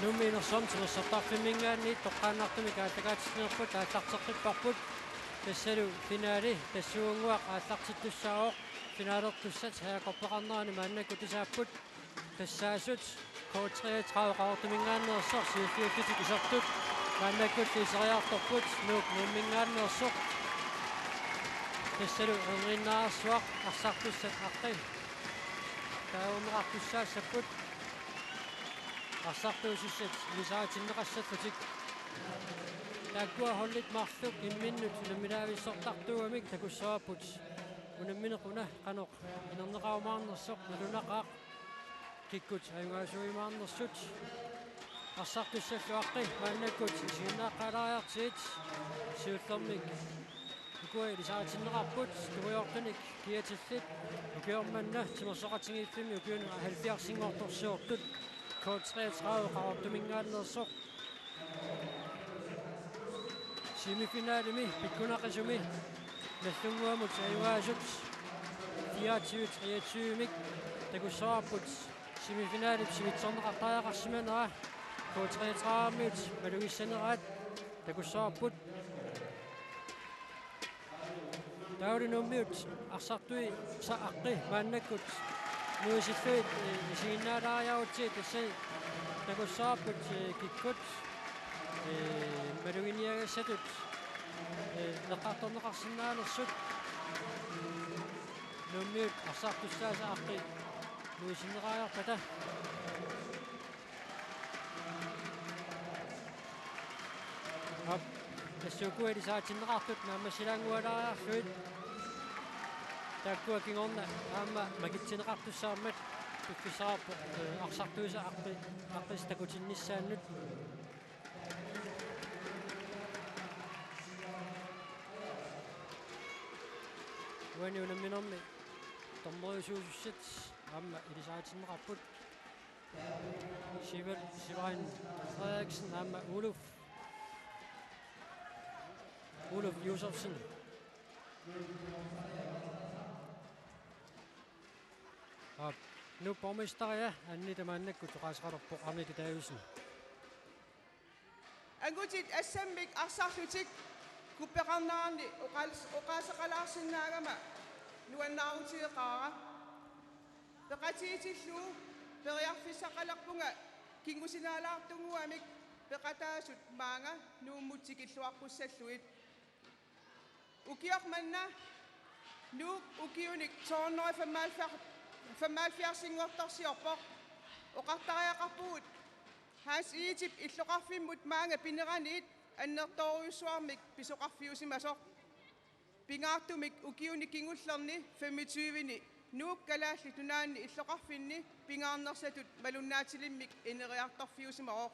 нумминерсом тимерсартарфимингаани тоққаанартуми каатакаатиснерпут ааллартеққиппарпут тассалу финаали тассуунгуақ ааллартиттуссаавоқ финаалертуссат хаякорпеқарнерани мааннакку тисааппут тассаасут K33 сиуффиуффитик исертут мааннаккут исериарторпут нуук нуммингааннерсоқ тассалу эрниннаарсуақ арсартуссат арти таумеқартуссаассаппут арсартуусуссат лисаатиннеқассаллутик тааккуа холлит марлук имминнут намилаависсортартууамик такуссааппут унамминеқуна қаноқ инернеқаумаарнерсоқ налунақаақ киккут аюнгаасуимаарнерсут арсартуссаллуаққи мааннаккут сиуннааққалаариартиит сиуллермик укуи лисаатиннеқарпут туриортуник киатиллит укиорманна тимерсоқатингииффими укиуну 70-сингорторсуортут K33 qaartумингааннерсоқ семифиналими пиккунақисуми наллунгуамут аюгаасут 24-23-мик такуссааппут семифиналип сивитсорнеқартариақарсиманера K33-мит малугиссанераат такуссааппут тауринуммиут арсартуи сааққи мааннаккут нуисиллуит сигиннаалаариарутсиит тассани такуссааппут киккут малугиниагассатут неқарторнеқарсинаалерсут нуммиут арсартуссааса аққи нуисиннерааярпата ап тассукуали саатиннеқартут наамассилаангуалаариарлуит тааккуа кингорна аама макитсинеқартуссаармат пиккисааппо арсартуиса аққис такутинниссааннут уани унамминерми томмориусуусуссат аама илисаатиннеқарпут Сивайн Фредерикsen аама Uluf Josefsen nu borgmester Anita Mannekku toqaasqalerpoq Arnita Davidsen Angutit assambik arsarlutik kuppeqarnaarni oqaasaqalaarsinnaagama nuannaarutiiqaara peqatiitillu periarfissaqalerpunga kingusinaalaartunguamik peqataasut maanga nuummutsikilluarpussalluit ukiormanna nuuk ukiunik toornoi 75-singortorsiorpoq oqartariaqarpugut haas iitip illoqarfimmut maanga pineraniit annertoruussuarmik pisoqarfiusimasoq pingaartumik ukiunik kingullerni 25-ni nuuk kalaalli tunaanni illoqarfinni pingaarnersatut malunnaatilimmik ineriartorfiusimaroq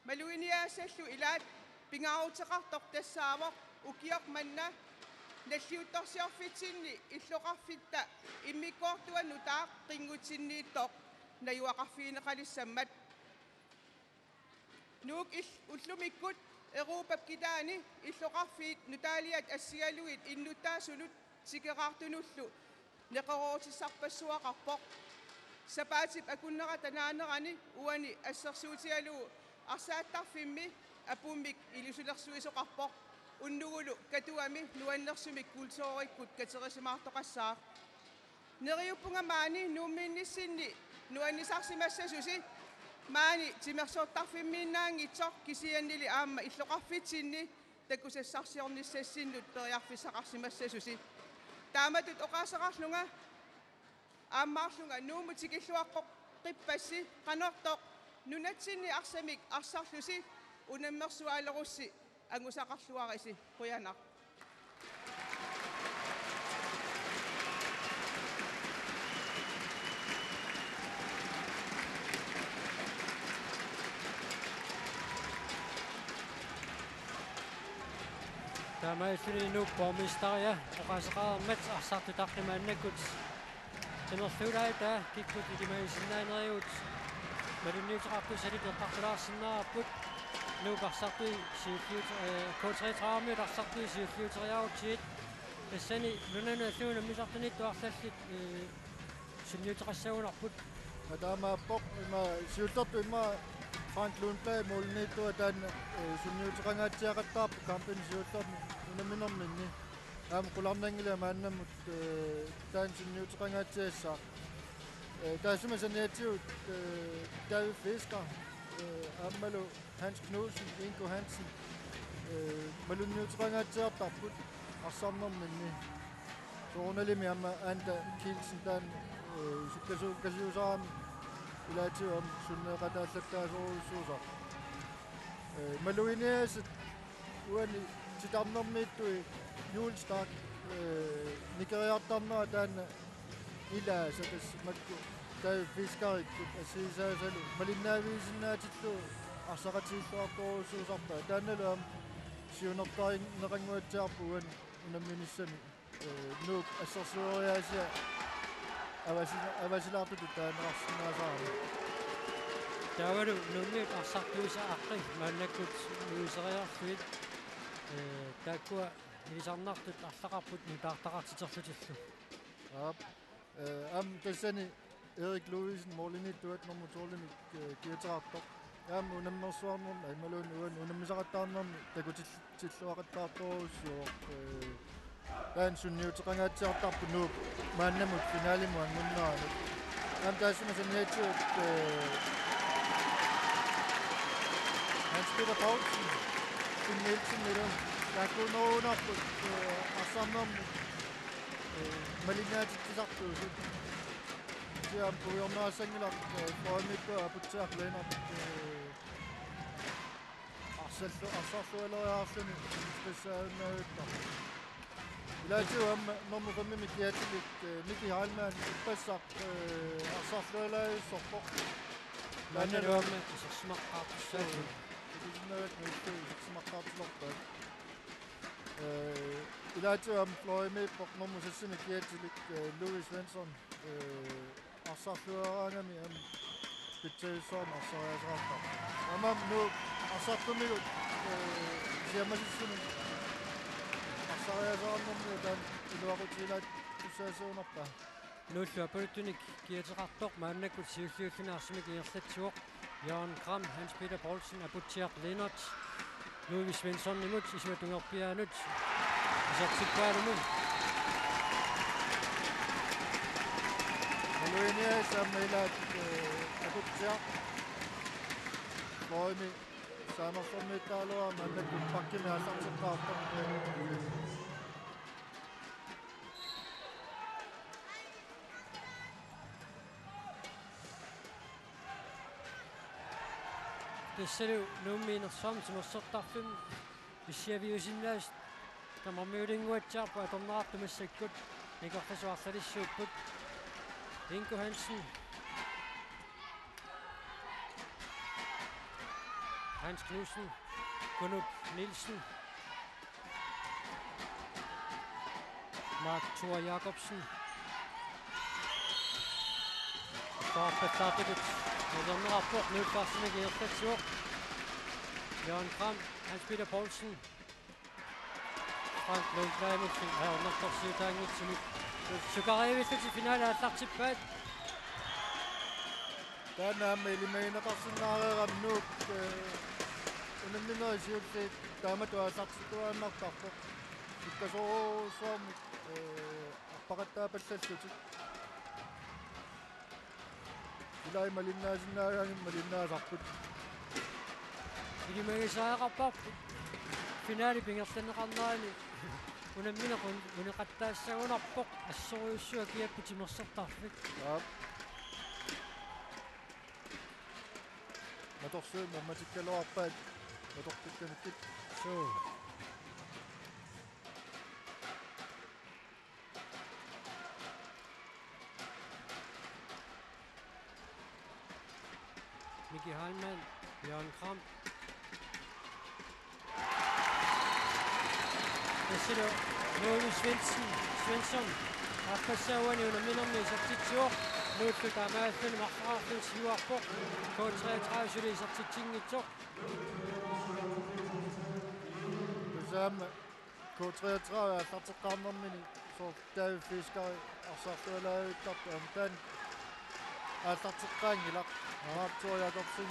maluiniaassallu ilaat pingaaruteqartoq tassaavoq ukiormanna nalliuttorsiorfitsinni illoqarfitta immikkoortuannu taaq qinngutsinniittoq najuaqarfiineqalissammat nuuk ullumikkut Euroopap kitaani illoqarfiit nutaaliat assigaluit innuttaasunut sikeraartunullu neqerootissarpassuaqarpoq sapaatip akunneqa tanaanerani uani assersuutialu arsaattarfimmi apummik ilusulersuisoqarpoq unnugulu katuami nuannersumik kulsoorikkut katerisimaartoqassaa neriuppunga maani nuummiinnissinni nuannisarsimassasusi maani timersoortarfimmiinnaangitsoq kisiannili aamma illoqarfitsinni takusassarsiornissassinnut periarfissaqarsimassasusi taamatut oqaasaqarlunga aammaarlunga nuumutikilluaqqoq qippassi qanortoq nunatsinni arsamik arsarlusi unammersuaalerussi angusaqarluarisi quyanaq Tamaisuri nu borgmester oqaasaqaarmat arsartutaqqimaannakkut timerluulaita kikkut ikimaisinnaaineriut malunniuteqartusalit eqqartulaarsinnaarput nuuqarsartui K33 arsartui siulliuteriarutiit тассани нунаналлуна мисартунитtuarlallit сунниутеқассагунарпут таамааппоқ има сиуллерту има Frank Lundberg målnittua tan sunniuteqangaatiaqattaarpu kampanisiullarni unaminerminni qularnangila maannamut taan sunniuteqangaatiassaa taasuma saniatiut David Fisker ammalu Hans Knudsen Ingo Hansen malunniuteqangaatiartarput arsaarnerminni soornalimi amma anta Kielsen taan sukkasuusaami ilaatiuam sunneeqataallakkaasuuruussuusa maluiniasit uani sitarnermiittui Julestak nikeriartarnera taanna ilaasatas makku David Fiskerikkut assiisaasalu malinnaaviisinnaatitllu arsaqatiilluartoruussuusarpa taannaluam siunertarinneranguatsiarpu uani unamminissami nuuk assersuuriaasia avasilaartut taanerarsinaasaaru taavalu nunniut arsartuisa aqqi maannakkut nuiseriarluit taakkua ilisarnartut арлақарпут нутаартақартитерлутиллу am tassani Erik Louisen målinittuat normutorlimik kiaterartoq am unammersuarnerm aimaluun uan unammisaqattaarnermi takutilluaqattaartoruussuoq taan sunniuteqangaatiartarpu nuuk maannamut finaalimu angunnaanut am taassuma sanniatiut Hans-Peter Paulsen Nielsen milun takunoruunarput arsaarnermi malinaatittisartuusut siam puyornaassangilaq qoamikku aputsiarleenart arsarlualeriaarluni spessaaunnaaguttar ilaatiuam normufammi kiatilik Miki Heilmann passaaq arsarlualeriussorpoq laanaluamma isерсимаққаартуссаасу Navet smaqqaartilorpaat ilaatiuam Florime pornormusassimi kiatilik Louis Svensson arsarluaraangami am pitsaissoorma arsariaseraartar amam nu arsartumigut siamassissumi arsariaseraarnermi taan iluaqutilaat tussaasuunarpa nullu apuluttunik kiateqartoq maannakkut siulliullunaarsumik iерлатсуоq Jørgen Gram, Hans-Peter Paulsen, Abutiaq Lennart, Louis Svensson imut isuatungerpiaanut isartikkualumun maluinia saamailaat Abutiaq Florime saamersormiittaalua maannakkut pakkimi allartiqqaartoq тассалу нууммиинерсуарми симерсертарфим иссиавиусиннаас тамармиулингуатсаарпу аторнеартумассаккут никорфасуарлалиссууппут Ingo Hansen Hans Knudsen Gunnar Nielsen Mark Thor Jacobsen Starpattartikut Nordernerapport nødfarsene Gerstadsuoq Jørgen Gram Hans-Peter Paulsen Frank Lundberg Hernertorsiutaangitsumik Sukareivillati finaala аллартиппаат тааннаама илимагинеқарсинаареерам нуук унамминерисиуллиит тааматуааллартиккуааннартарпоқ иккасоруусуармик арпақаттаапаллаллутик илай малиннаасиннаагаагим малиннаасарпут илимагисааеқарпарпут финаали пингерланеқарнаани унамминеқун унеқаттаассагунарпоқ ассориуссуа киаппу тимерсертарфик маторсуун мамматиккалуарпаат матортуккамиккит соо Miki Heilmann, Jørgen Gram. Tassalo Louis Svensson Appasauani unamminermi isartitsuoq nuuttu taamaassani marqaarlun siuarpoq K33 suli isartitsinngitsoq Samme K33 аллартеққарнэрмини соо David Fisker арсаартуалаавиттарпу амтан аллартеққаангилақ Mark Thor Jacobsen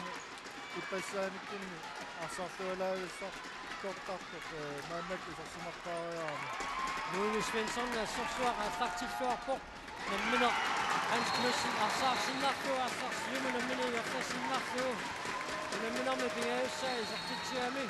иппассааниккинни арсартуалаагиссар тортартоқ мааннак исерсимартаариарами Louis Svensson ассорсуаqa аллартиллуарпоқ наммина Hans Knudsen арсаарсиннарлуу алларсилуму наммина иортассиннарлуу намминарми пингаюссаа исертитсиами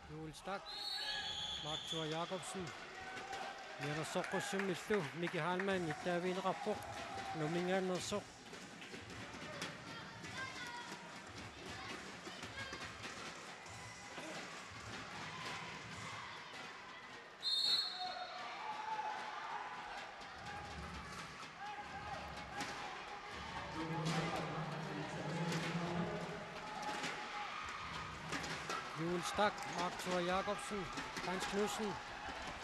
Joel Stak Mark Thor Jacobsen Nerasoqqussumillu Miki Halman ittaaviineqarpoq numingaannersoq Joel Stak, Mark Thor Jacobsen, Hans Knudsen,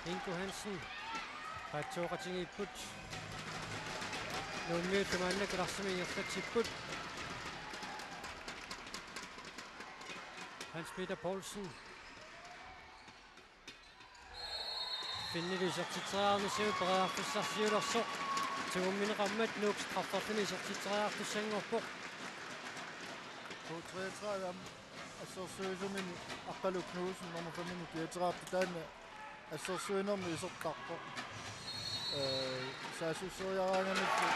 Ingo Hansen, Paitoqatingi ipput. Nuummiullumaannak ilarsami inertatsipput. Hans Peter Poulsen. Finnili isertitrearnisiu pereartussarsiulersoq. Tuummineqarmat nuukstraffarluni isertitreartussangorpoq. 233 ассерсуисумини аққалук Knudsen номер 5 киатераапти таана ассерсуинерми исертарпо саасуссориараангамикку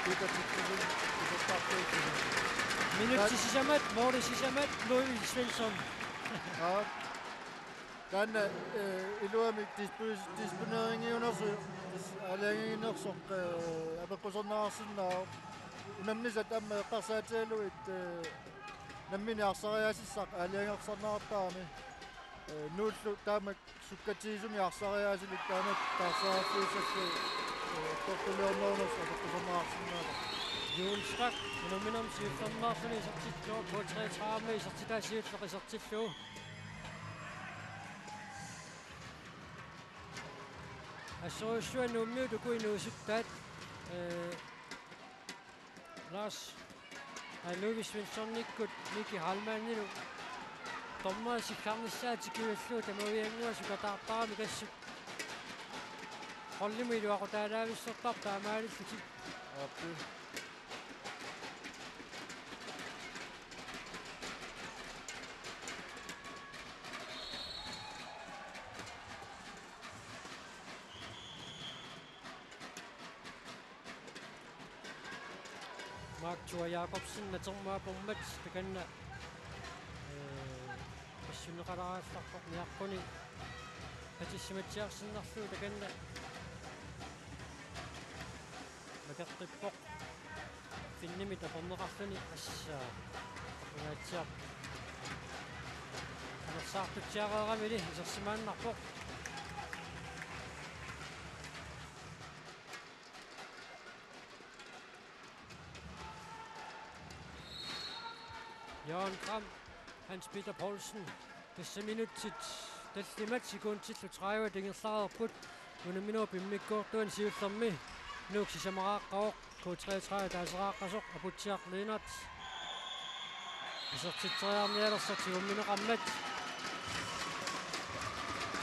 питатиккусун исертарпуутсу Minuttisissamat, Mortesissamat, Louis Svensson. таана илуамик диспонерингиунерсу алаагиинерсоқ апеққусернаарсиннаа унаммисат амма эққарсаатиалуит наммини арсариасиссақ алиангерсарнаартаами нууллу таамак суккатиисуми арсариаасилик таамак тарсааффуисаллу тортулиорнернерс апеққусернаарсиннаала Joel Stak, numinam siuffammaarluni isertilluu, på 33 isertitaasiulleq isertilluu. Assorussua nuummiu tukuinuusuttaat Lars Louis Svensson-nikkut Miki Halmaninu tommaasikarnissaatikiualluu tamuiangua sukataartaami kassuk qollimi iluaqutaalaavissartar taamaalillutik аппи Mark Thor Jacobsen natermuapummat takanna assuneqalaarallarpoq niaqquni patissimatsiarsinnarluu takanna makeqqippoq finnimi taporneqarluni assaa apungaatsiaq anersaartutsiaqeeramili isersimaannarpoq Jørgen Kram, Hans Peter Poulsen, tässä minuutsit, tällä sekuntillu traiva tingerslaarput, unaminopi mikkortuen siullermi, nuuksi samaraqqaoq, K33 taaseraqqasoq aputsiaq Lennart. Isertitrearnialersorti ummineqammat.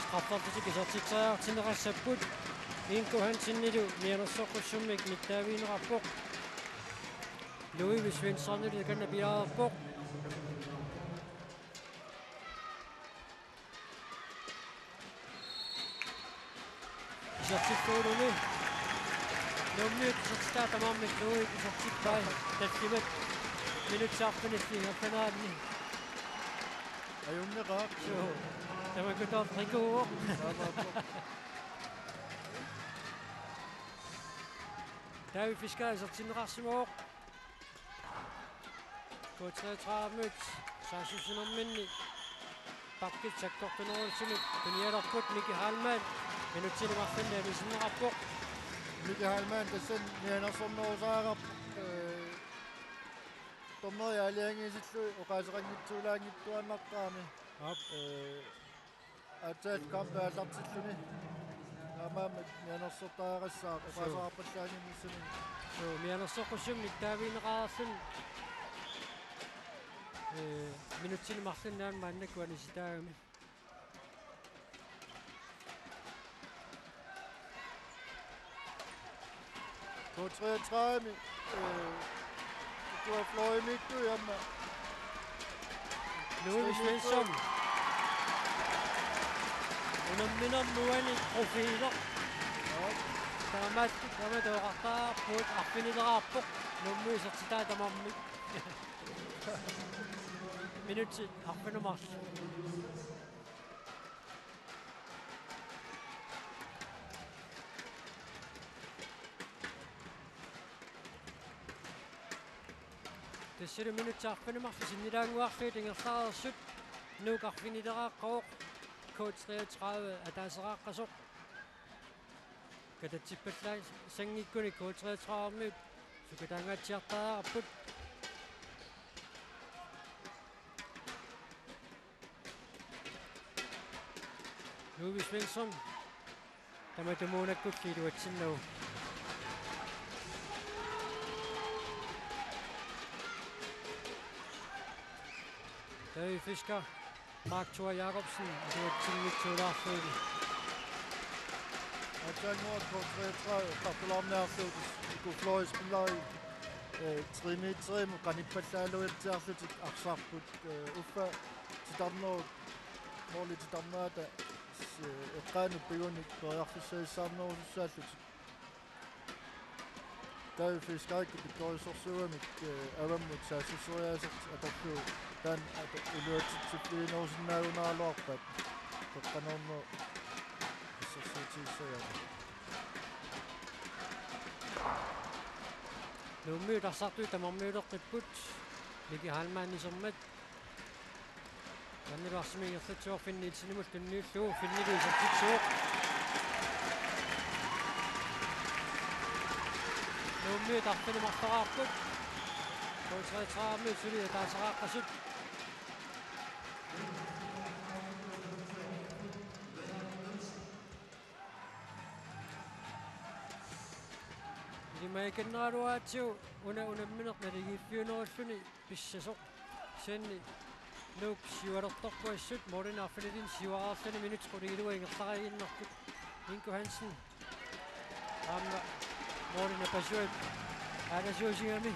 Straffarputik isertitreartinerassaput, Ingo Hansennilu nianersoqqussumik mittaaviinerarpoq. Louis Svensson kanna piaarpoq. Isertittuuluni nummiut isertitaatamaarmik Louis isertittai tattimat minutsaarpunilli herfanaanni ajunneqaaq suu tamakutor trikuuq David Fisker isertinneqarsimuuq K33 saasusunerminni pakkit sakkortuneruulsumik pinialerput Miki Halman minutsilluarfanni alisinneqarpoq Miki Halman tassan nianersornerusaaqarp tommeri aliangiisillu oqaasaqanngitsuulaangittuannartaami атаат кампа аллартиллуни амаамат minuutsin marlinaan maannakkuani sitaagami. På 33. Du har fløjet midt du hjemme. Louis Svensson. Unamminam muani profiler. Tämä toqartaa puut arpinileraarpoq nummuisertitaa tamarmi. Minuutti arpinumarli. Tesseri minuutti arpinumarli sinnilaanguarluut ingerlaarersut nuuk arpinileraaqquuq coach 33 ataaseraqqasoq katatsippallaa sangikkuni coach 33 sukataangaatiartaaraput Louis Svensson tamatumuunakkulliiluatsinnagu David Fisker Mark Thor Jacobsen tuatsinngitsuulaarluugi Atjangor på 33 kappelarniarluutis ikufloispillari trimitsrim qanippallaaluitsiarlutik arsarput uffa titarnoo morli titarnaata eqqaanu pigunik toriarfissaissaarnerussaalluk David Fisker piktorisorsuamik avammut saasseriaasert atorlu tan uluatsitsippiinerusinaaunaaloarpat teqqanorno Nummiutarsartu tamarmiulerqipput Miki Halmaanisermat Tanniluarsimiingerlutsuor finniitsinimut tunniulluu finniluisertitsuoq Nummiutarpinumartoraarput Koitsreetraarmi suli taasaraqqasut Maikennaruatiu unammineq naligiffiunerulluni pissasoq sanni nuuk siualertorpuassut morinaarfilin siuaraarlani minut quligiluga ingerlariinnerput Inko Hansen amma morina pasuat anasuusigami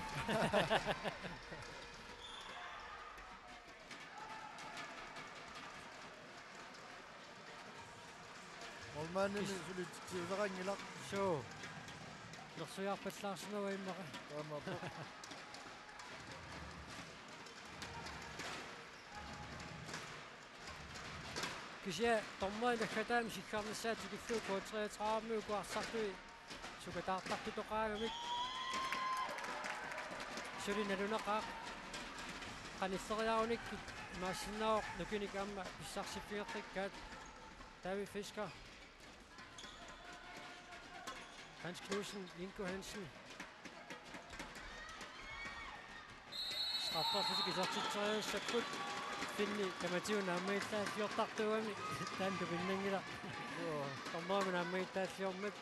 Olmanni sulit siuserangilaq so Nersuiarpallaarsunawa immaqa taamappo Kisia tormaina khataam sikkarnissaatikullu på 33 kuarsartui sukataartartutoqaagamik sulinalunaqaaq qanisseriaarunikki maassinaoq nukinik amma pissarsifigertikkaat David Fisker Hans Knudsen, Inko Hansen. Straffer for sig så Finni kamatiun ammaittaa fjortartuami tantu pinnangila. Tommaamana ammaittaa fjormat.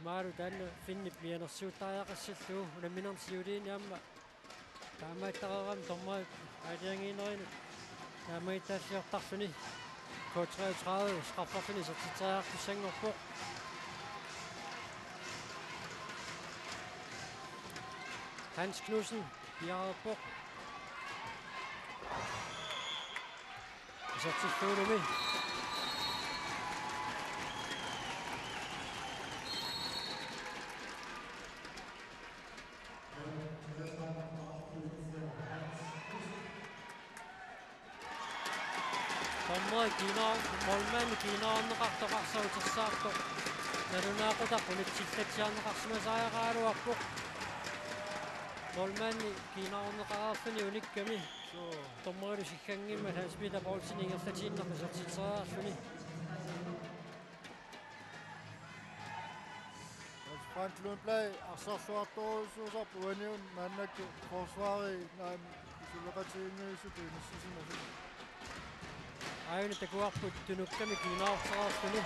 Maaru tannu Finni pianersuuttaajaqassallu unamminersiuliin amma. Taamaittaqaram tommaat aaliangiinerinu. Ammaittaa fjortarluni. K33 strafferfini sortitariartussanngorpoq. Hans Knudsen piarerpoq. Sortittuulumi. Tomma kiinaa molman kiinaarneqartoqarsautersaarto nalunaaqutaq unitsillatiarneqarsimasaajaraaluarpoq molmanni kiinaarneqaraarluni unikkami tommalu sikkangimma Hans-Peter Poulsen ingerlatiinnerpasortiteraarluni Frank Lundblad arsarluartorusuusarpu uaniun maannakku forsvaari naam isuleqatiingiisutiinissisimasu Aina takuarput tunukkami kiinaarteraarluni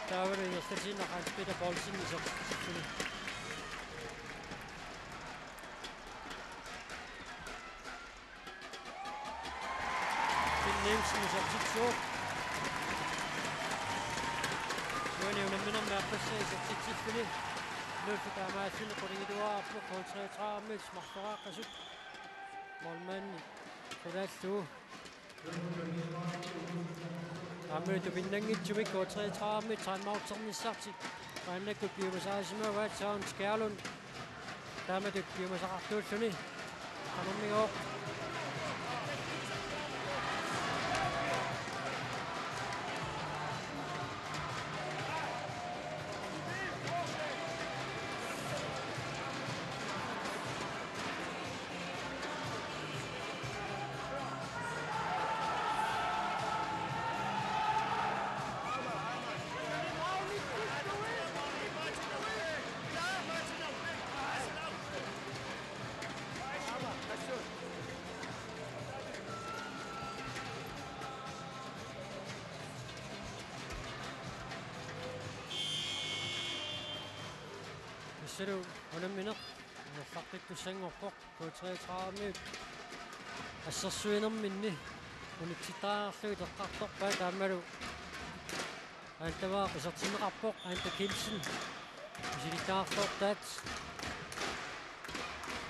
taavana ingerlatiinner Hans-Peter Poulsen isortiteraarluni. 33 Finn Nielsen isartitsuuq nuani unamminam maappassa isartitsilluni nuuffutaamaalluni qulingiluaarpu 33 smartoraaqasut molmanni qulaallu Amøde Vindangitsumik og 33 med timeout-nissartik. Rannakku piumasaasimaavaat saun Skærlund. Taamaduk piumasaqartuulluni. Qanummigoq. Ser du, hvordan minder? Jeg har faktisk du sænger på 33 minutter. Og så svinder minni. Hun er tider sødt og kraft op bag der med du. Og det var så tin rapport og det kilsen. Og så det der stop that.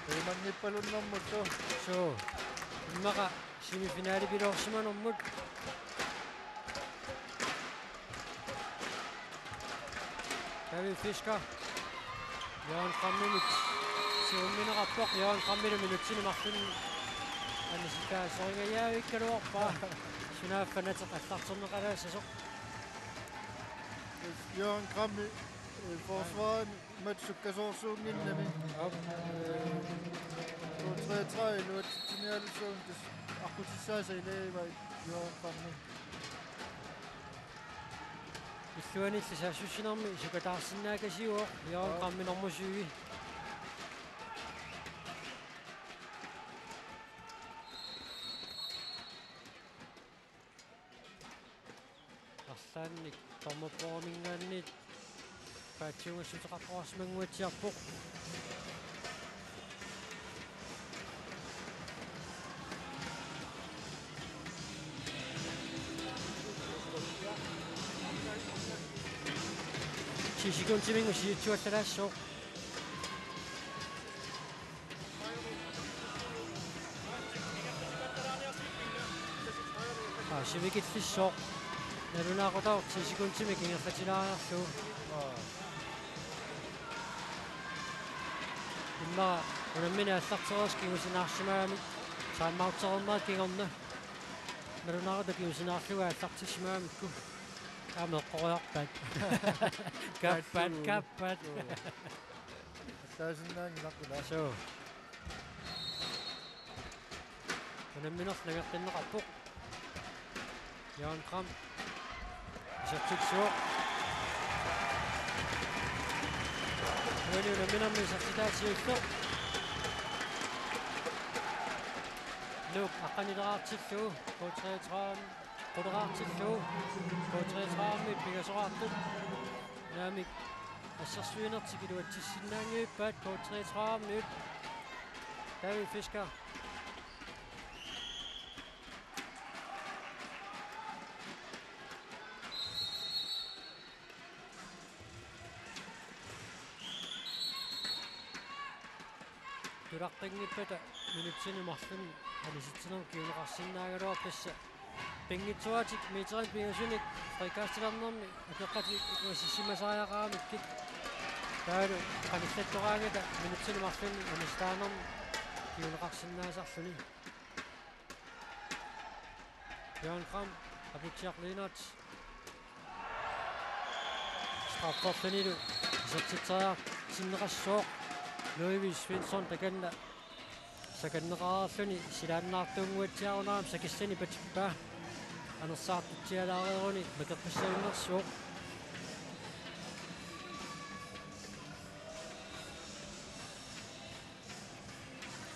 Det er man nippalun nummer 2. Så maka semifinale bido sima nummer. David Fisker. Jørgen Krammemit. Siun minä rapport Jørgen Krammemit sinne mahtin. Anna sitä soinga jää ikkadu oppa. Sinä fanat qallartorne qalasasaq. Jørgen Kramme forsvaret matsukkasoosuunginnami. 33 nu tinialusuun tis aqutissaasa ileivai Jørgen Kramme. Illuani sassussinarmi sukataarsinnaakasiuoq Jørgen Kramme normusugi. Arsaannik tormapoorningaannit paatiungassutaqaqorsmanguatiarpoq. Sisikuntimingu siitsuattalassoq. Sivikitlissoq. Nalunaaqutaq sisikuntimik ingerlatilaarnerlu. Imma unammina allartererskingusinаарsimaamik saammautserernaat kingorna. Nalunaaqutaq kingusinаарluga allartissimaamikku. Meqqoriarpat. Kappat. Taasinnaangilaqula. So. Unamminerlagertinneqarpoq. Jørgen Kram. Isartiksuoq. Nuani unamminermi isartitaasiulloq. Nuuk aqqanileraartillugu 33 quderaartillugu 33 pigasoraartut naamik assarsuinertikiluatissinnaangiuppaat 33 minut David Fisker. Turaqtingippata minutsinumarlun alisitsinam kiuneqarsinnaagalorpassa pingitsuatik meterin pingasunik frikastilarnermi akeqqati ikusissimasaajaqaamikkit taalu qanillattoraangata minutsinumarlun anistaanermi kiuneqarsinnaasarluni Jørgen Kram apitsiarliinat strafforlunilu isartitsaaq sinneqassooq Louis Svensson takanna sakanneqaarluni silaannaartuunguatsiarunaam sakissani patippa anersaartutialaareeruni makeqqissainnersuuq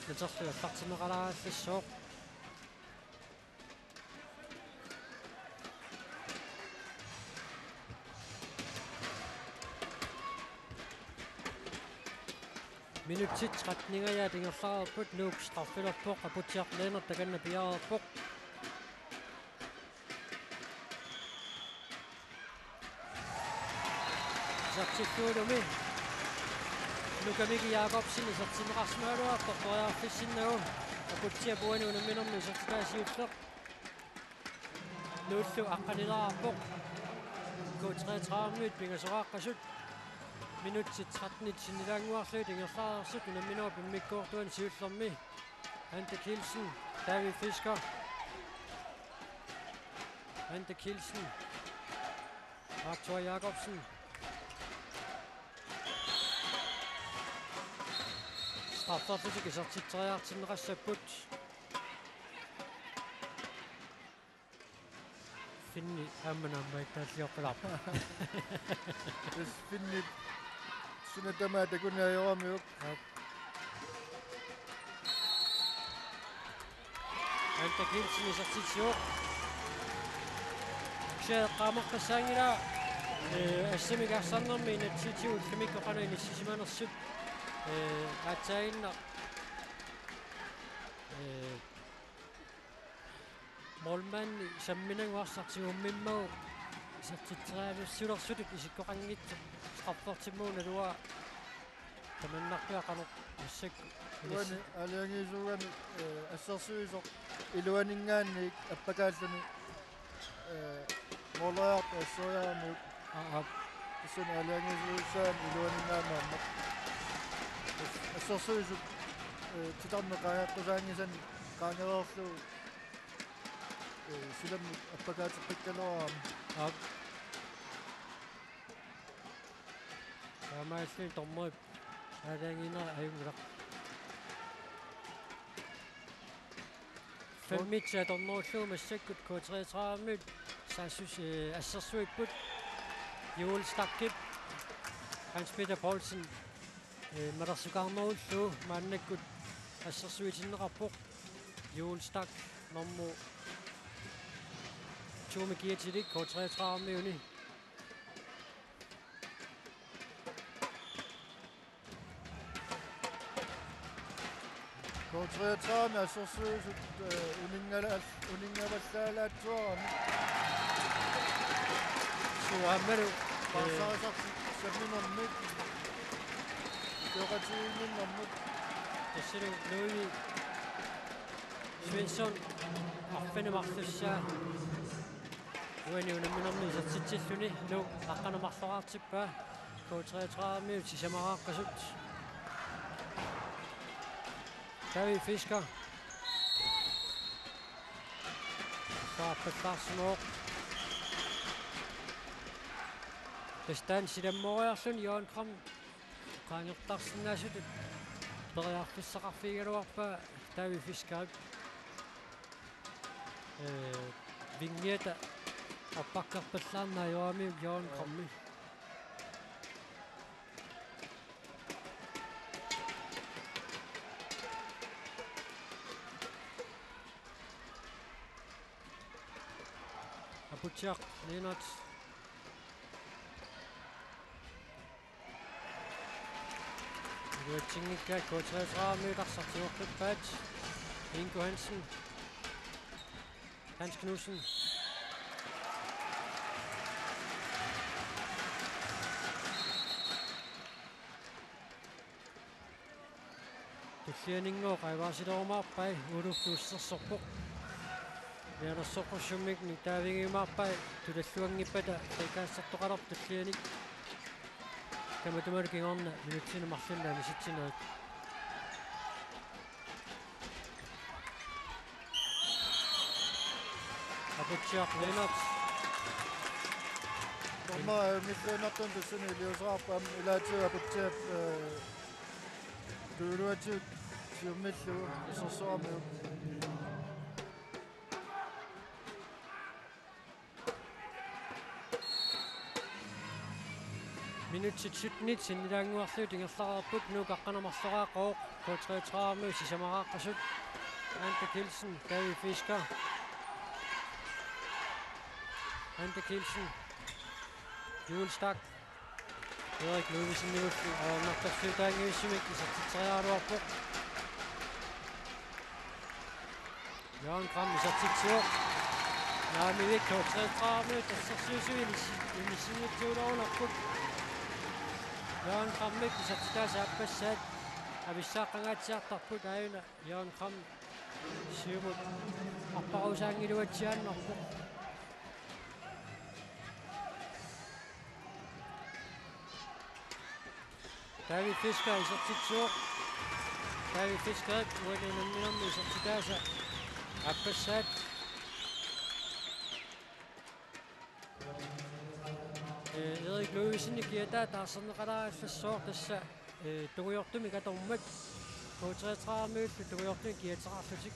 naterlu allartineqalaallassuuq Minutit 13 tingerlaarput nuuk straffilerpoq aputiarleener takanna piaarpoq isartilluulumi Lukamiki Jakobsen isartimerasmaaluar tortoriarfissinnagu akuttiapuani unamminermi isartitaasiulleq nuullu aqqanilaarpoq K33 pingasoraqqasut minutsit 13 sinilaanguarluut ingerlaarersut unamminera pimmikkoortuan siullermi Ante Kielsen David Fisker Ante Kielsen Arthur Jakobsen straffarfusik isartitteriartinerassaput Finni ammanammaitaalliorqalarpa Tes finni sunatama takunnaajoramiuk Ante Kielsen isartitsioq qaamaqqassaangila assimigaarsaarnermi inatsitiut kamikkoqana inissimanersut aatsaagilna molmanni samminanguarsartigummimmagu isartitterialussulersutuk isikkoqanngittu straffartimmuuna luaa tamannarpiaqaneq assakku Uani aliangisuugani assersuisoq iluaningaanniik appakaallani ngolaaq assoyaamiuk issun aliangisuussaan iluaningaannaammaq assersuisuk titarneqaajaqqusaangisan qaangereerlu silammi appakaatiqikkaluaraami Amaallin tormuip alianginera ajungilaq Femmitsa tornuulluuma assakkut K33 saasus assersuipput Joel Stakkip Hans Peter Poulsen malersukaarnerullu maannakkut assersuitinneqarpoq Joel Stak normu Tuumi Kietilik K33 uni K33 assersuisut uningallaalaatsuarami suammalu Pasaasartik samminermik Toqatiinginnermik тассалу нуи Svensson арфинамарлусsaa уани унамминерни сатситсиллуни ну аққанамарлораартиппаа K33 сисамарааққасут David Fisker Saappattaarsumoq Tastaan silammoriarluni Johan Kram qaangertarsinnaasutut periarfissaqarfigaluarpaa David Fisker Vigneta appaqqarpallaarnaajuamiuk Johan Krammi Aputiaq Lennart Uatingikka K33 qarsartiorluppaat Ingo Hansen Hans Knudsen Tullianinngoo qaivaasilorumaarpai uluffuussersorpoq Yanersorqorsummik nitaavingimaarpai tulalluangippata taikaassartoqalarp tullianik kamatumalukingorna minutsinumarlunna misitsinerit Aputiaq Lennart Norma mitluinartun tussuni iliusaraarpaam ilaatigu aputiap tuuluatiuk siummillugu issersuarmiuk minutsit 17 sinilaanguarluut ingerlaraarput nuukaqqanamarloraaqooq K33 sisamaraaqqasut Ante Kielsen David Fisker Ante Kielsen Joel Stak Erik Ludvigsen Nielsen og nartarsuutaangiussumik isartitseriaaluarpoq Johan Kram isartitsuoq naamivik K33 tassarsuusuinis inissiniuttuulorunarput Jørgen Krammik isatitaasa appassaat avissaaqqangaatiartarput aayuna Jørgen Kram siumut arparusaangiluatsiaannerpu David Fisker isartitsuoq David Fisker uanunamminermi isartitaasa appassaat Erik Løvesen giver der sådan ret forsøg der du gjorde det med gatommet på 33 minutter du gjorde det giver trafik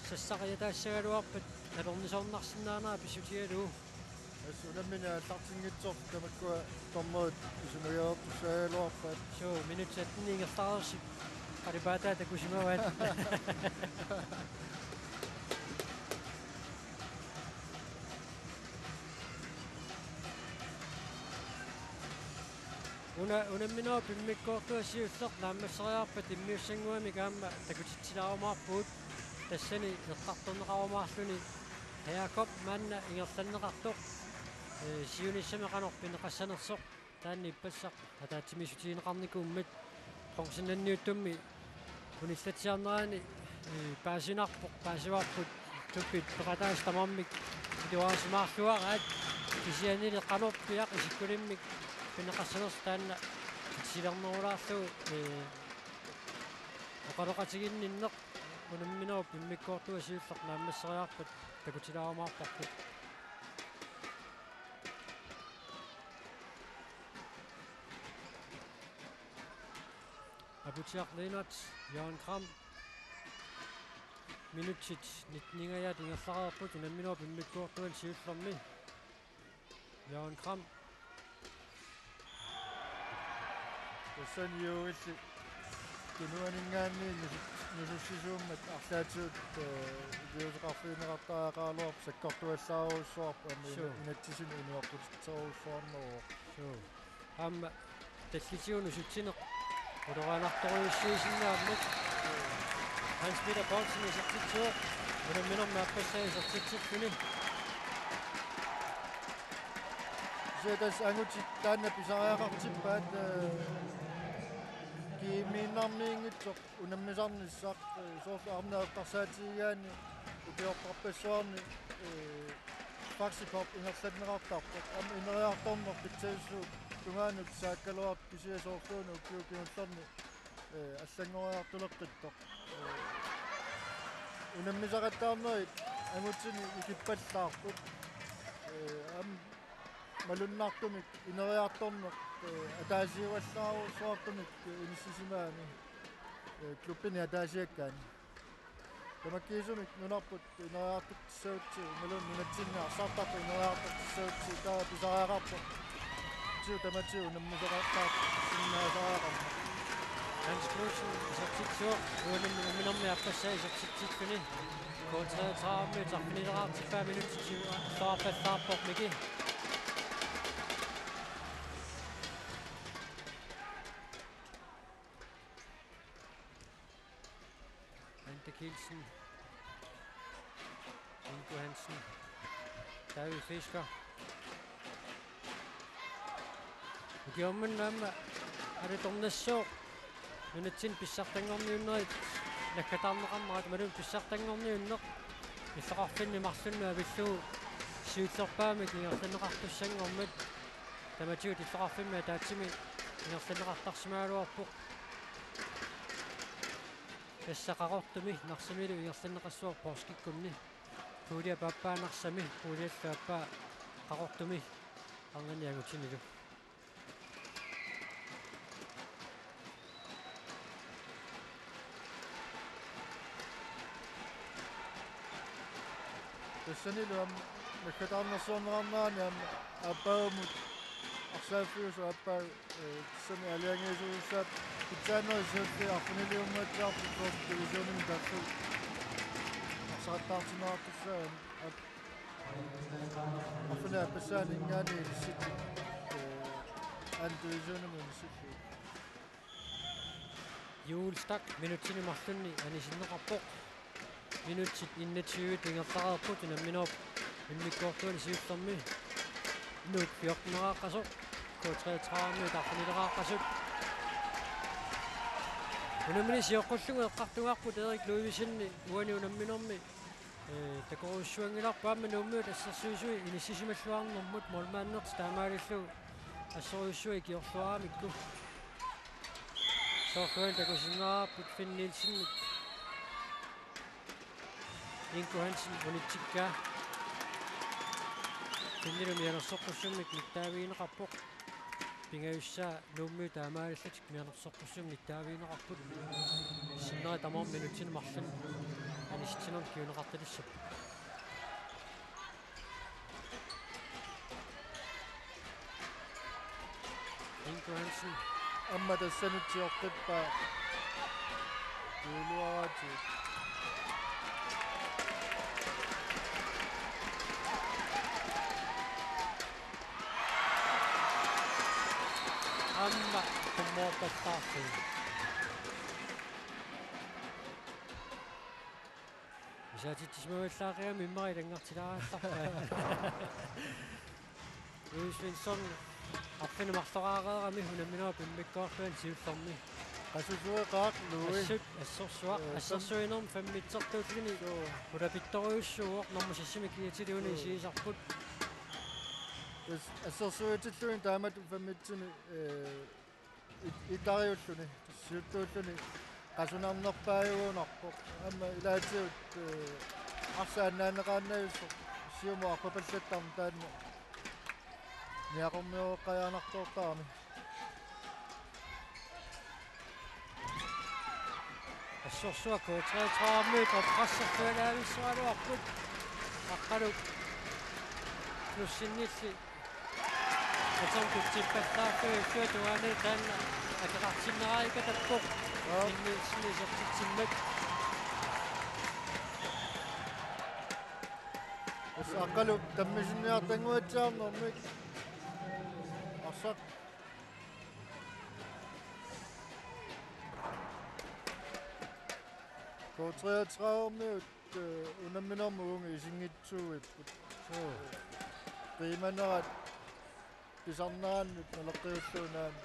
så sagde der ser du op at om det sådan næsten er besøger du så der men jeg tager ting et job der går tommet så når jeg op så lov så minut 17 ingen stars har det bare der kunne sige hvad Una minua pimmikkoortua siulleq naammassariarpa timmiussanguami kaamma takutitsilaarumaarpuut tassani neqqartorneqarumaarluni Jakob manna ingerlanneqartoq siunissameqanorpi neqassanersoq taanni ippassaq ataatimisutiineqarnikuummat qorsinanniuttummi unillatiarneraani paasinarpoq paasivaarput tuppit peqataas tamarmik ituaasimaarluaraat kisianili qanorpiaq isikkulimmik Pinaqassanerс taanna silernerulaarlu oqaloqatiginninneq unamminua pimmikkoortua siulleq naammassariarpat takutilaarumaarparput Abutiarlinat Jørgen Kram minutsit 19 ingerlaraarput unamminua pimmikkoortuan siullermi Jørgen Kram Sen jo ikke genuaningaanni nusussisuummat arlaatiut viusaqarfiineqartaaqaaloq sakkortuallaaruussuarp inatsisin unuarputitseruussuarneroo amma tallitiunu sutsineq uloraanartoruissiisinnaammat Hans Peter Poulsen isartitsuoq unamminermi appassaa isartitsirpuni Sedas angutit taanna pisariaqartippaat kiiminnarmiingitsoq unammisarnissaaq soorlaarneertarsaatigigaani upiortarpassuarni faxipop ingerlanneqartarput am ineriartorner pitsaissuut tungaanuk saakkaluart kisiasoorluunu ukiukiullerni аллангориартулеққиттоқ унаммисақаттаарнери агутсини икиппаллаарпут ам малуннаартумик инериарторнеқ атаасиуаллаарусуартумик иниссисимаани клуббини атаасиаккаани тамаккиисумик нунарпут инериартутсаутси малун нунатсиннаа сартарпу инериартутсаутси таа писариақарпу тиу таматиу наммисақаттаа синнаасаақарна Hans Knudsen isartitsuoq uunamminermi appassaa isartitsitpuni kontra 30 minutter finiderar til 5 minutter til starpallaarpoq miki Ante Kielsen Ingo Hansen David Fisker Gjommen namma er det domnassoq Nunatsin pissartangorniunnerit nakkatarneqarnerat malun pissartangorniunneq иллақарфинни марлуннуа виллуу сиуллерпаамик ингерланеқартуссангормат таматиут иллақарфимма таатсими ингерланеқартарсимаалуарпоқ тассақарортуми нарсамилу ингерланеқассуар порскиккунни пуулиа паппаанарсами пуулиаллааппаа қақортуми арганиагутинилу Tassaniluam nakkatarnersuarneraarnaani am appaumut arsaaffiusu appaa tassani aliangiisuussaat pitsaannerisuutli arfuniliummaatlaarpu first divisionimin tafful arsaqattaartinerartussaan arfuna appassaani ingaani ilissit an divisionimin ilissillu Julestak minuttini marlunni anisinneqarpoq minutsit 21 ingerlaraarput unamminerp immikkoortuani siullermi nuuk 14-neraaqasoq K33 tarfanileqaaqqasut unamini siоққуллугу эққартугаарпут Erik Louisinni уани унамминерми такоруссуангиларпу аама нууммиут ассерсуисуи иниссисималлуарнэрмут молмааннерт таамаалиллугу ассоруйссуи киорлуарамикку соорхуан такусиннаарпут Finn Nielsen Ingo Hansen унитсиккаа Финнилум янерсоққуссуммик ниттаавиинеқарпоқ пингаюссаа нуумми таамааллатик мианерсоққуссум ниттаавиинеқарпут синнери тамаар минутсин марлун анистинер киунеқарталиссап Ingo Hansen Amma тассанутсиортиппа юлуараати Amma kummoorpattaartu Isatittismavallaariami immari langartilaraallarpa Louis Svensson арфинамарлораареерами хунамминаа пиммиккоорлуан сиуллэрми qasusueqaaq Louis ассорсуа ассерсуинерм фаммитсертуулгини улапитториуссууоқ нормусассими киатилуни сиисарпут ассерсуитиллуин таамат фаммитсими итариуллуни сиуттууллуни qasunaarnerpaayuunarpoq амма илаатиут арсаанаанеqaannаюссо сиумо арпапаллаттарм таанна ниақормиоққаяанартоортаарми ассорсуа K33 qopqassartualaavissуалуарпут аққалу плюссиннилли атонкутсиппаллаарфуи фуатуаани таанна акеқартиннераика таппоқ иннисни сертитсиммак аққалу таммисинниартангуатсаарнэрмик арсақ K33-миут унамминэрмуунги исингитсууиппут пиманерат писарнааннут налеққиуллуунаан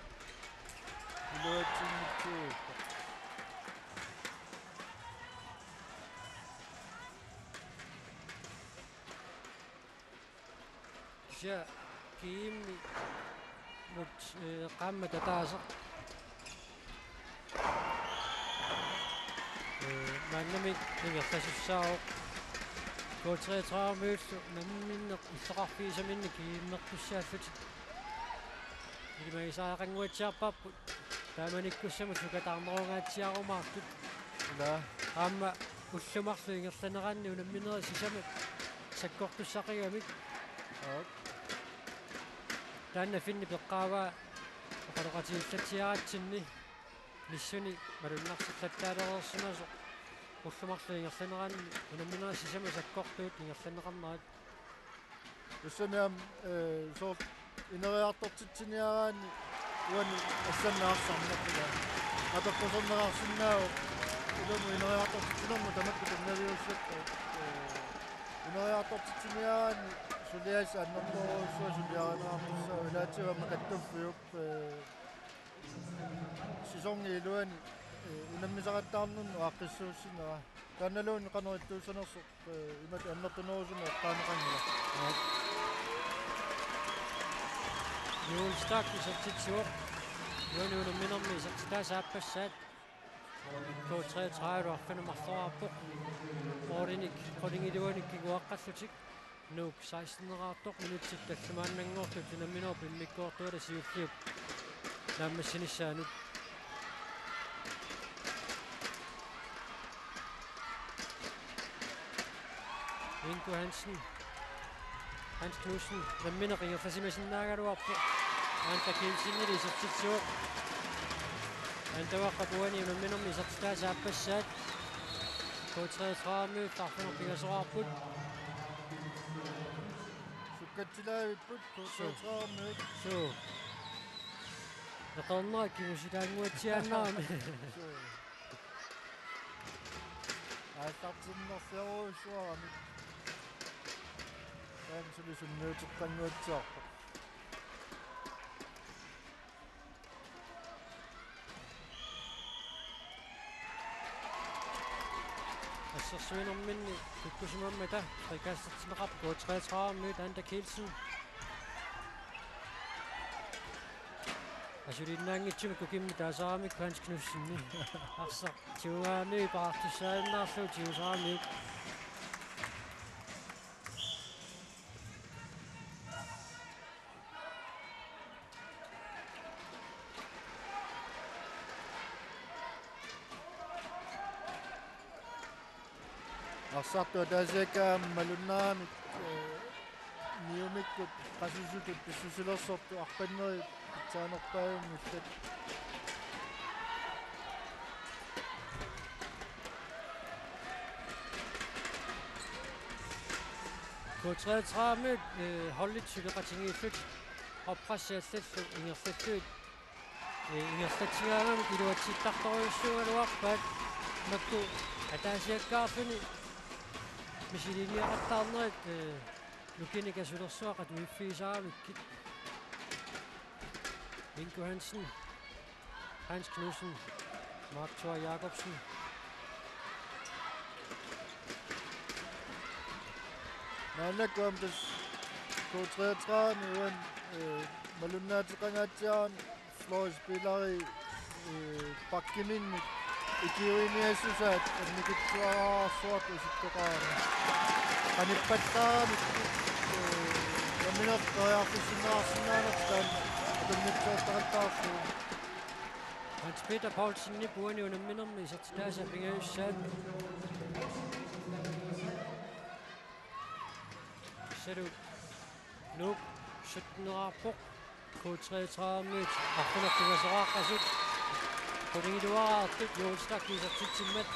илуатсингитсууиппа ja kiimmi mut qamma tataaseq мааннамик нигерласуссааоқ K33 намминнеқ иллеқарфиисаминни кииммертуссааллутик илимагисаақангуатсиарпарпут тааманиккуссаму сукатаарнеругаатсиарумаартут ла аама уллумарлу ингерланераанни унамминери сисамак саккортуссақигамик таанна финни пеққаава оқалоқатииллатсиаратсинни миссуни малуннарсиллаттаалерерсимасо уллумарлу ингерланераанни унамминери сисама саккортуут ингерланеқарнерат уссамиам соо инериартортитсиниараани уани ассаннаарсарнерпула атаққусернерарсиннаау улуму инериартортитсинерму тамакку таннавиуссат инериартортитсиниараани сулиас аннэрторуссуа сулиаранаартуссаа илаатсивамма каттуффиуп сисонги илуани унаммисараттаарнерну ааққиссууссинера таанналуун канериттуусанерсоқ имат аннертунерусума эққаанеқангила юулстак исертитсуоқ юуни унамминерми исертитаасааппассаат K33 арфинамарлораарпоқ ориник qolingilуаник кигуаққаллутик нук 16-нераартоқ минутсит таллумааннангоорту тунамминер пиммиккоортуала сиуллиуп нааммассиниссаанут Ingo Hansen Hans Knudsen намминер ингерласимасиннаагалуарпу аанта килсиннили исертитсуоқ антаваққапуани намминерми исертитаасааппассаат K33 тарфинер пигасораарпут суккатсилаавиппут K33 суу наторнера кигусилаангуатсиааннарами аастартиннерсиаруйссуарами таансулисунниутеққангуатсиарпа Assersuinerminni kukkusimammata frikassertineqarp 33 minutter Anda Kielsen. Assulinnaangitsumi kukimmi taasaramik Hans Knudsenni. Arsa tiungaani paartissaannaarlu tiusaramik. Arsartu taasaka malunnaamik niumikkut qasusutut pissusilersortu arpanneri taanerpaajumullat På 33 minutter holdet cykelrettingiillut opprassaallalluk ingersallut ingersatingaamam iluatsittartoriussugaluarpaat makku ataasiakkaarluni misiliniaqartaarnerit lukinikasulersuaqat uiffiisaaramikki Ingo Hansen, Hans Knudsen, Mark Thor Jacobsen. naanakkuam tas K33 nuan malunnaatiqangaatiaan Floris Pilari pakkiminnik ikiuiniassusaat annikitsuaraarsuat usittoqaana qanippataaramik yaminertoriarfissinnaarsinnaanartaan atunnittaattaqattaarlu Hans Peter Poulsen ni buani unamminermi sertitaasa pingaussaat. Sædu nu 17-nerarpoq K33 minuut arfunartugaseraaqasut qulingituaraartut juulstarkiisertitsimmat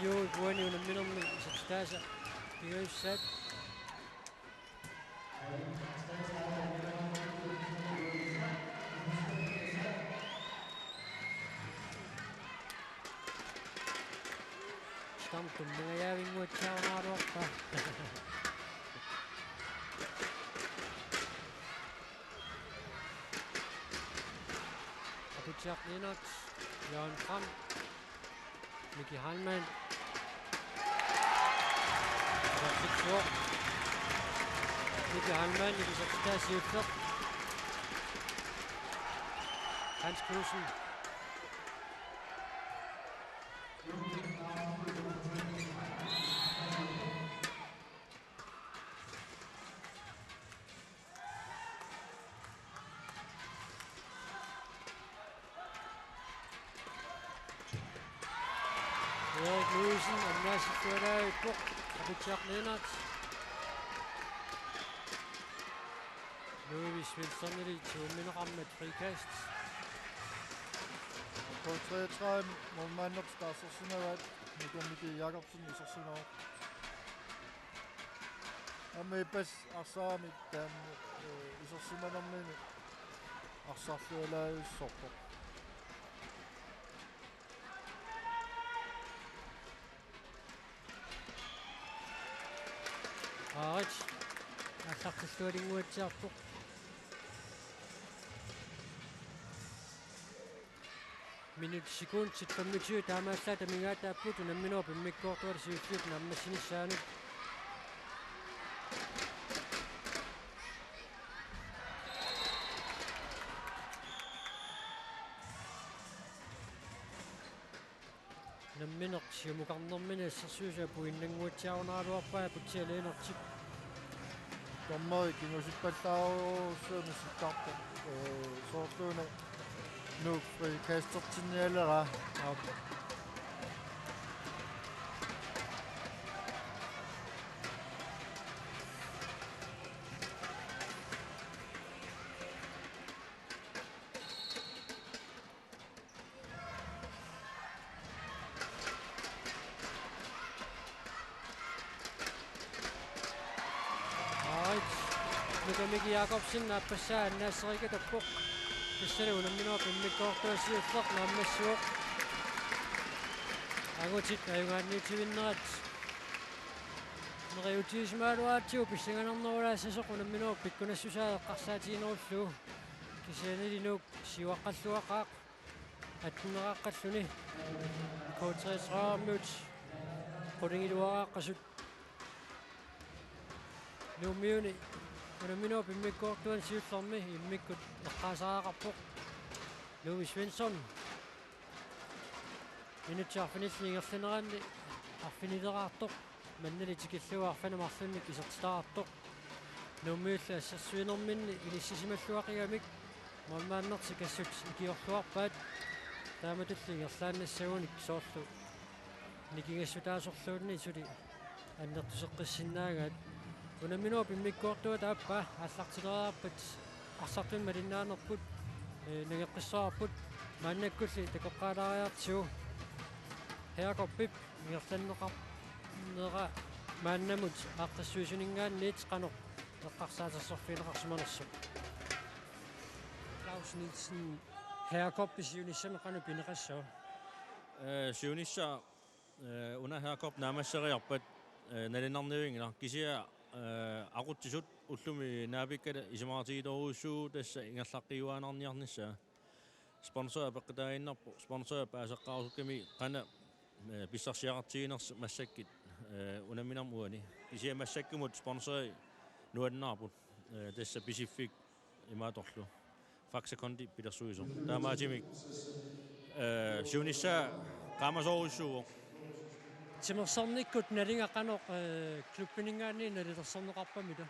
juu buani unamminermi sertitaasa pingaussaat. Tummingajavinguatsaunaaruarpa. Abutjak Linert, Jørgen Kram, Miki Heilmann, Patrick Svor, Miki Heilmann, Miki Sapstas, Hans Knudsen. Erik Louisen og Mads Fjørdag i buk. Abutjak Lennart. Louis Svensson til minderammen med et frikast. K33 målmanden starter sådan Miki Jacobsen i sådan noget. Og med bedst Arsami den i sådan noget med Arsaf eller Sopper. Arich. Asartissualinguatsiarpoq. Minut sekundsit 25 taamaallaata mingaataappuut unamminua pimmikkoortuarisiuttiut nammassinissaanik. Namminertiamuqarnermini assersuusaapu innanguatsiarunaaluarpaa putialeenertip. Tommeri kingusippallaaruussuumisittarpu soortuuna nuuk frikastertinnialera Miki Jacobsen appassaa annaasserikatappoq тассалу намминуа пиммиккоортуассиуллеқ нааммассуоқ агутит аюгаанниутивиннерат нериутиисмаалуаатсиу писсаганернерулаассасоқ намминуа пиккунассусаа эққарсаатигинеруллу кисианилинук сиуаққаллуақаақ аттунеқаққаллуни K33 минут qudingiluaraqqasut nuummiuni unamino pimmikkoortuan siullermi immikkut eqqaasaaqarpoq Louis Svensson minutiarfinillingerlineranni arfinileraartoq mannali tikilluarfana marlunnik isertitaartoq nuummiulla assersuinerminni ilississimalluaqigamik mammaannerti kassut ikiorluarpaat taamatullingerlaannassaunik soorlu nikingassutaasorluunni suli аннертусеққиссиннаагаат унаминоо пиммиккуартуа тааппа аллартилераарпат арсартун малиннааnerput нагеққиссаарпут мааннаккулли такоққалаариартиу Hergård миерланнеқар нера мааннамут ааққиссуисунингаанниит қано эққарсаатассорфинеқарсиманерсу Claus Nielsen Hergård бисиунissами қану пинеқассаа сиунисса уна Hergård наамассериарпат налинарнивингила кисиа aquttisut ullumi naapikkat isimaartigiloruussuu tassa ingerlaqqiyuaanarniarnissa sponsor peqqitaaginnarpu sponsor paaseqqaarusukkami qana pissarsiaqartiginerс massakkit unaminarmuani kisia massakkumut sponsor nuannaarput tassa Pacific imaatorlu Faxe Kondi pilersuiso taamaatimik siunissa qaamasoruussuuq Timersornikkut nalingaqanoq klubbiningaanni nalitersorneqarpamita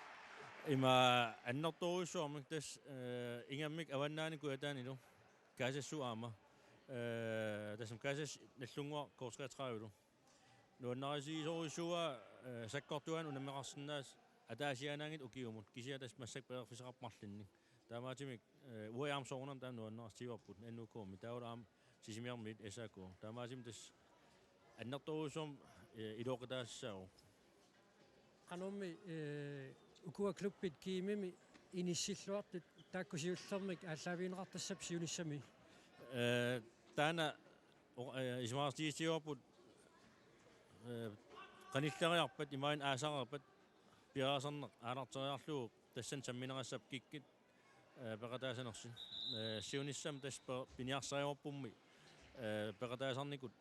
ima annertoruussuarmik tas ingammik avannaani kuataanilu kaasassuaama tasam kaasas nallungua korsqatraavulu nuannarisiisoruussua sakkortuan unammeqarsinnaas ataasianaangit ukiumut kisia tas massak peerfiseqarmarlinni taamaatimik uajaamsoornam taam nuannarstiivarput annukuumi taulaam sisimiarmit esako taamaatim tas аннэрторуусум илоqitaassaaru qanormi ukua klubbit kiimimi inissилluartut taakkusiullermik ааллаавиинеқартассап сиунissami таана исмаарстиистиорпут qanilleriarpat imain aasaqarpat piraasarneq aalarteriarluuq tassan sammineqassap kikkit peqataasanersi siunissam taspa piniarsariorpummi peqataasarnikut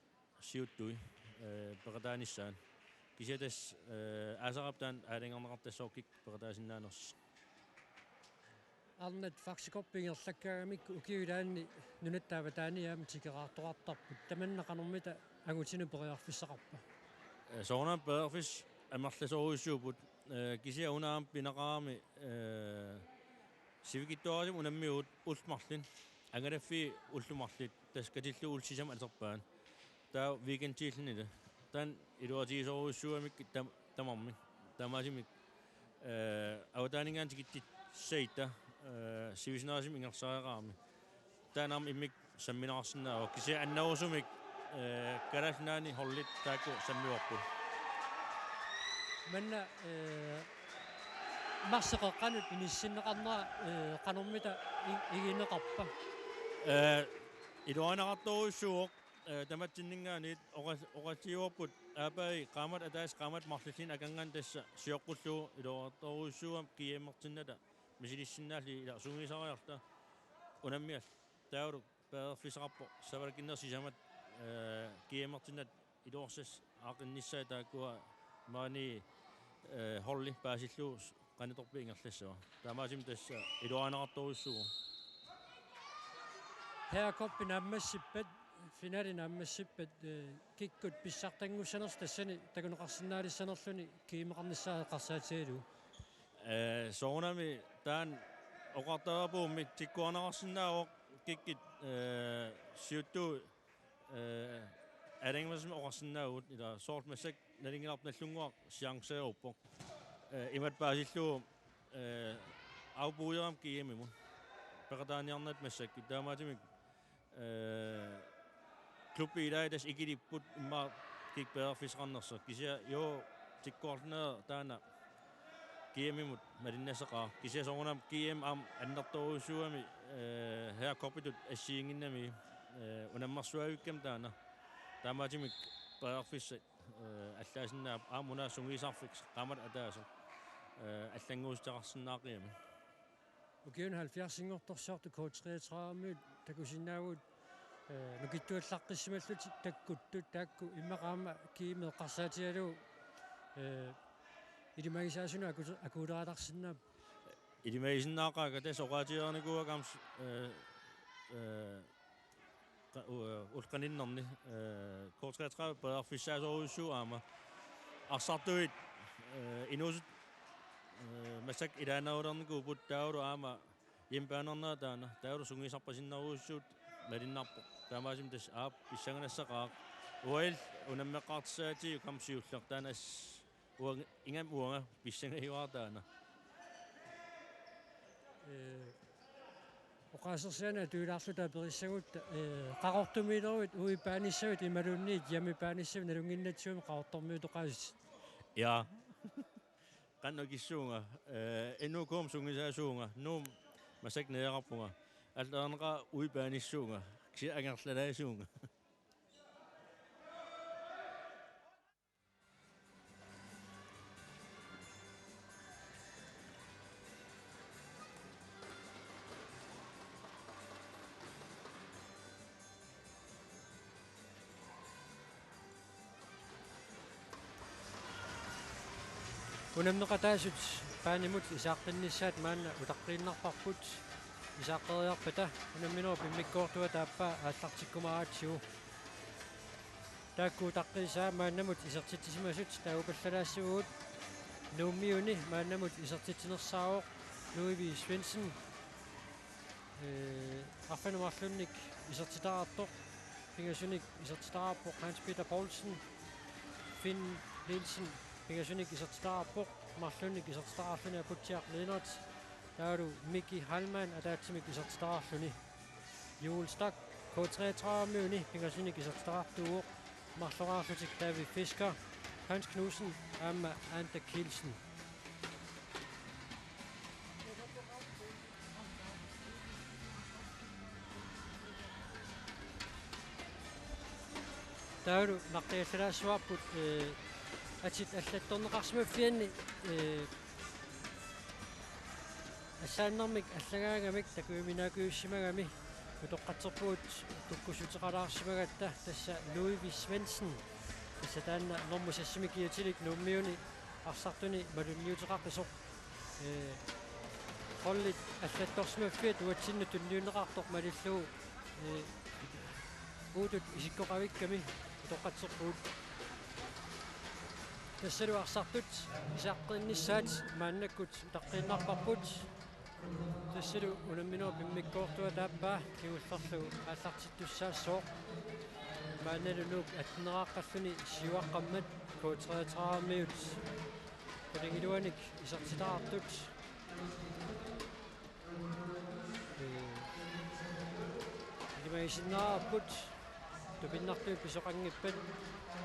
siuttui peqataanissaan kisiatas aasaqaptaan aalingerneqartassookik peqataasinnaaners arnat faksikorpingerlakkagamik ukiulaanni nunattaavataaniaam tikeraartoqartarput tamanneqanermita agutinu periarfissaqarpa soornam periarfis amerlasoruissuuput kisia unaam pineqaarami sivikittuarisim unammiut ulmarlin angalaffi ullumarlit taskatillu ulsisam aterpaan taa weekendtiillnile tan iluatiisoruissuamik tamarmik taamaasimik awataaningaan tikittit saita sivisnaasim ingersaaqaarmi taanaam immik sammineqarsinnaawa kisia annausumik kalalnaani horlit taakku sammiuarput manna марсеқеққанут инисиннеқарнера қанормита игинеқарпа илуанеқарторуссуоқ таматсиннингаанит оqatiuarput аапаи qamat атаас qamat марллин аканган тасса сиоққуллуу илуарторуссуам киеммертинната мисилиссиннаалли ила сунгисариарта унаммиал тауру пеерфисеқарпо савалкиннерсисамат киеммертиннат илуорсас аақинниссаа тааккуа маани холли паасиллуу qanitorpi ingerlassua taamaasim tassa iluaneqartorussuu Hergård nammassippat finali nammassippat kikkut pissartangussaners tassani takuneqarsinnaalissanerluni kiimeqarnissaa qarsaatialu soornami taan oqartarapuummi tikkuarneqarsinnaaoq kikkit siuttu alingmasmi oqarsinnaagut ila soort massak nalingilarpnallunguaq siangseeruppoq imat paasillu aupuujeram kiimimun peqataaniarnat massakki taamaatimik klubbi ilaitas ikilipput imma kikpeerfisqarnersa kisia jo tikkuarlunea taana kiimimut malinnaseqaa kisia soornam kiim am annertoruussuami Hergårdpitut assiinginnami unammarsuavikkam taana taamaatimik peerfissa аллаасиннаа аамуна сунгисарфикс qaamat атаасо аллангуустеқарсинааqiami ukiun 70-ingortorsaartu coach 33 takusinnaagut нукиттуаллаққиссималлути таккутту таакку иммақаама киимеэққарсаатигалу илимагисаасуна акуулератарсиннаап илимагисиннаақаага тасоқаатиерникуакамс улқаниннерни кортреатра пеарфиссаасоруйуссуу аама арсартуит инусут масак илаанаулернику путтаулу аама импаанернаа таана таулу сунгисарпасиннеруйуссуут малиннарпо таамаасим тас аап писсаганассақаа уаил унаммеққартсаатиу камсиуллер таанас уанг ингам уанга писсангаюартаана оқаасерсиана туилаарлута периссагут қақортумилеруит уипааниссавит ималуунниит ямипааниссав налунгиннатсуми қаортормиут оқаасис я каннокиссуунга эннукуум сунгисаасуунга нуум масак неерарпунга аллаанера уипааниссуунга кси ангерлалаасуунга унамнеқатаасут паанимут исааққинниссаат маанна утаққииннарпарпут исааққериарпата унамминоо пиммиккоортуа тааппаа ааллартиккумараатсигу таакку таққисаа мааннамут исертитсимасут таупаллалаассугуут нууммиуни мааннамут исертитсинерсааоқ Louis Svensson арфанумарлунник исертитараартоқ пингасуник исертитараарпоқ Hans Peter Poulsen Finn Nielsen пингасуник исертитараарпоқ марлунник исертитараарлуни апутсиақ Lennart таалу Miki Hallman атаатсимик исертитараарлуни Joel Stak K33-миуни пингасуник исертитараартууоқ марлораарлутик David Fisker Hans Knudsen аама Ante Kielsen таалу наққиаллалаассуарпут атит аллатторнеқарсимаффианни ассааннэрмик аллагаагамик такуиминаакуйуссимагами утоққатсерпуут туккусутеқалаарсимагатта тасса Louis Svensson тасса таанна нормусассимикиатилик нууммиуни арсартуни малунниутеқаққисоқ холлит аллатторсимаффиат уатсинну тунниунеқартоқ малиллуу уутут исиккоқавикками утоққатсерпуут тассалу арсартут исааққинниссаат мааннаккут таққииннарпарпут тассалу унамминоо пиммиккоортуа тааппаа киуллерлу ааллартиттуссаассоо маанналунук атнерааққаллуни сиуаққаммат K33-миут палингилуаник исертитаартут илимагисиннаарпут тупиннартуи писоқангиппат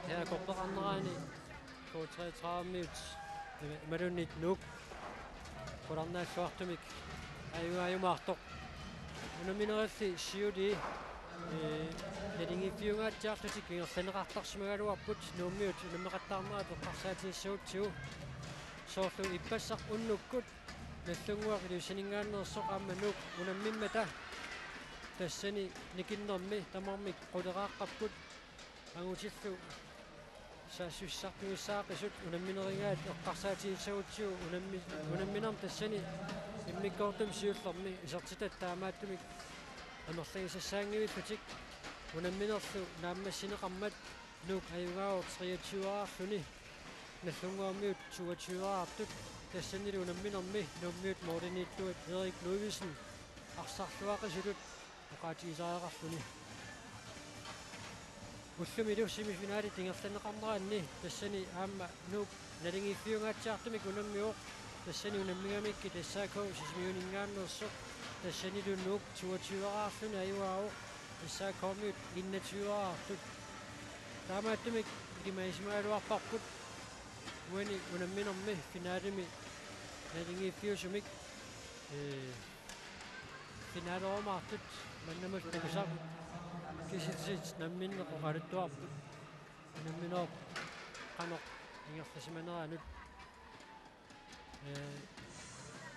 таакорпеқарнераани K33-миут малуннит нук поларнааллуартумик аюмаартоқ унаминералли сиуди налингиффиунгаатсаарлутик ингерланеқартарсимагалуарпут нууммиут унаммеқаттаарнера тоққарсаатиссуутсигу соорлу иппассақ уннуккут наллунгуақ илусанингааннерсоқ аама нук унаммиммата тассани никиннэрми тамармик қулерааққаппут ангутиллу саассуссартуиссаақисут унамминерингаат эққарсаатиссагутсиу унамминерм тассани иммиккоортум сиуллерми исертитат таамааттумик амерлагисассаангивиллутик унамминерлу нааммассинеқармат нук аюгаавор 23-аарлуни наллунгуармиут 22-аартут тассанилу унамминерми нууммиут моординииллуат Erik Ludvigsen арсарлуақисулут оқаатигисааеқарлуни уллумилу семифинаали тингерланеқарнераанни тассани аама нук налингиффиунгаатсаартумик унаммиоқ тассани унаммигамикки тассаакау сисмиунингааннерсоқ тассанилу нук 22-аарлуни аюаавоқ тассаакаумиут 21-аартут таамааттумик илимаисимаалуарпарпут уани унамминерми финаалими налингиффиусумик финаалоормаартут маннамут такусаа киситсит намминнеқоқалуттуарпут унамминоо қано ингерласиманераанут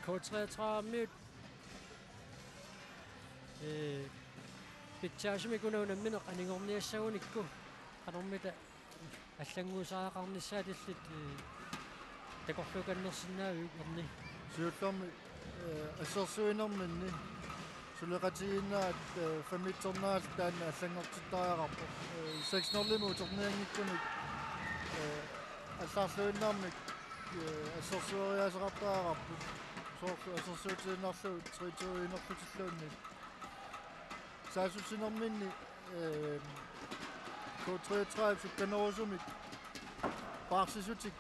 K33-миут питсаасимикуна унамминеқ анигорниассагуникку qanarmita аллангуусаақарнissaатиллит такорлуканнерсиннаавик ерни сиуллэрми ассерсуинерминни сулеқатигиннаат фамитсернаал таана аллангортиттариақарпо секснерлиму утерниангиккуник аллаарлуиннаармик ассерсуариасеқартаарарпу соорлу ассерсуутииннарлу тритуинерлутиллуунни саасутсинерминни K33 сукканерусумик паарсисутик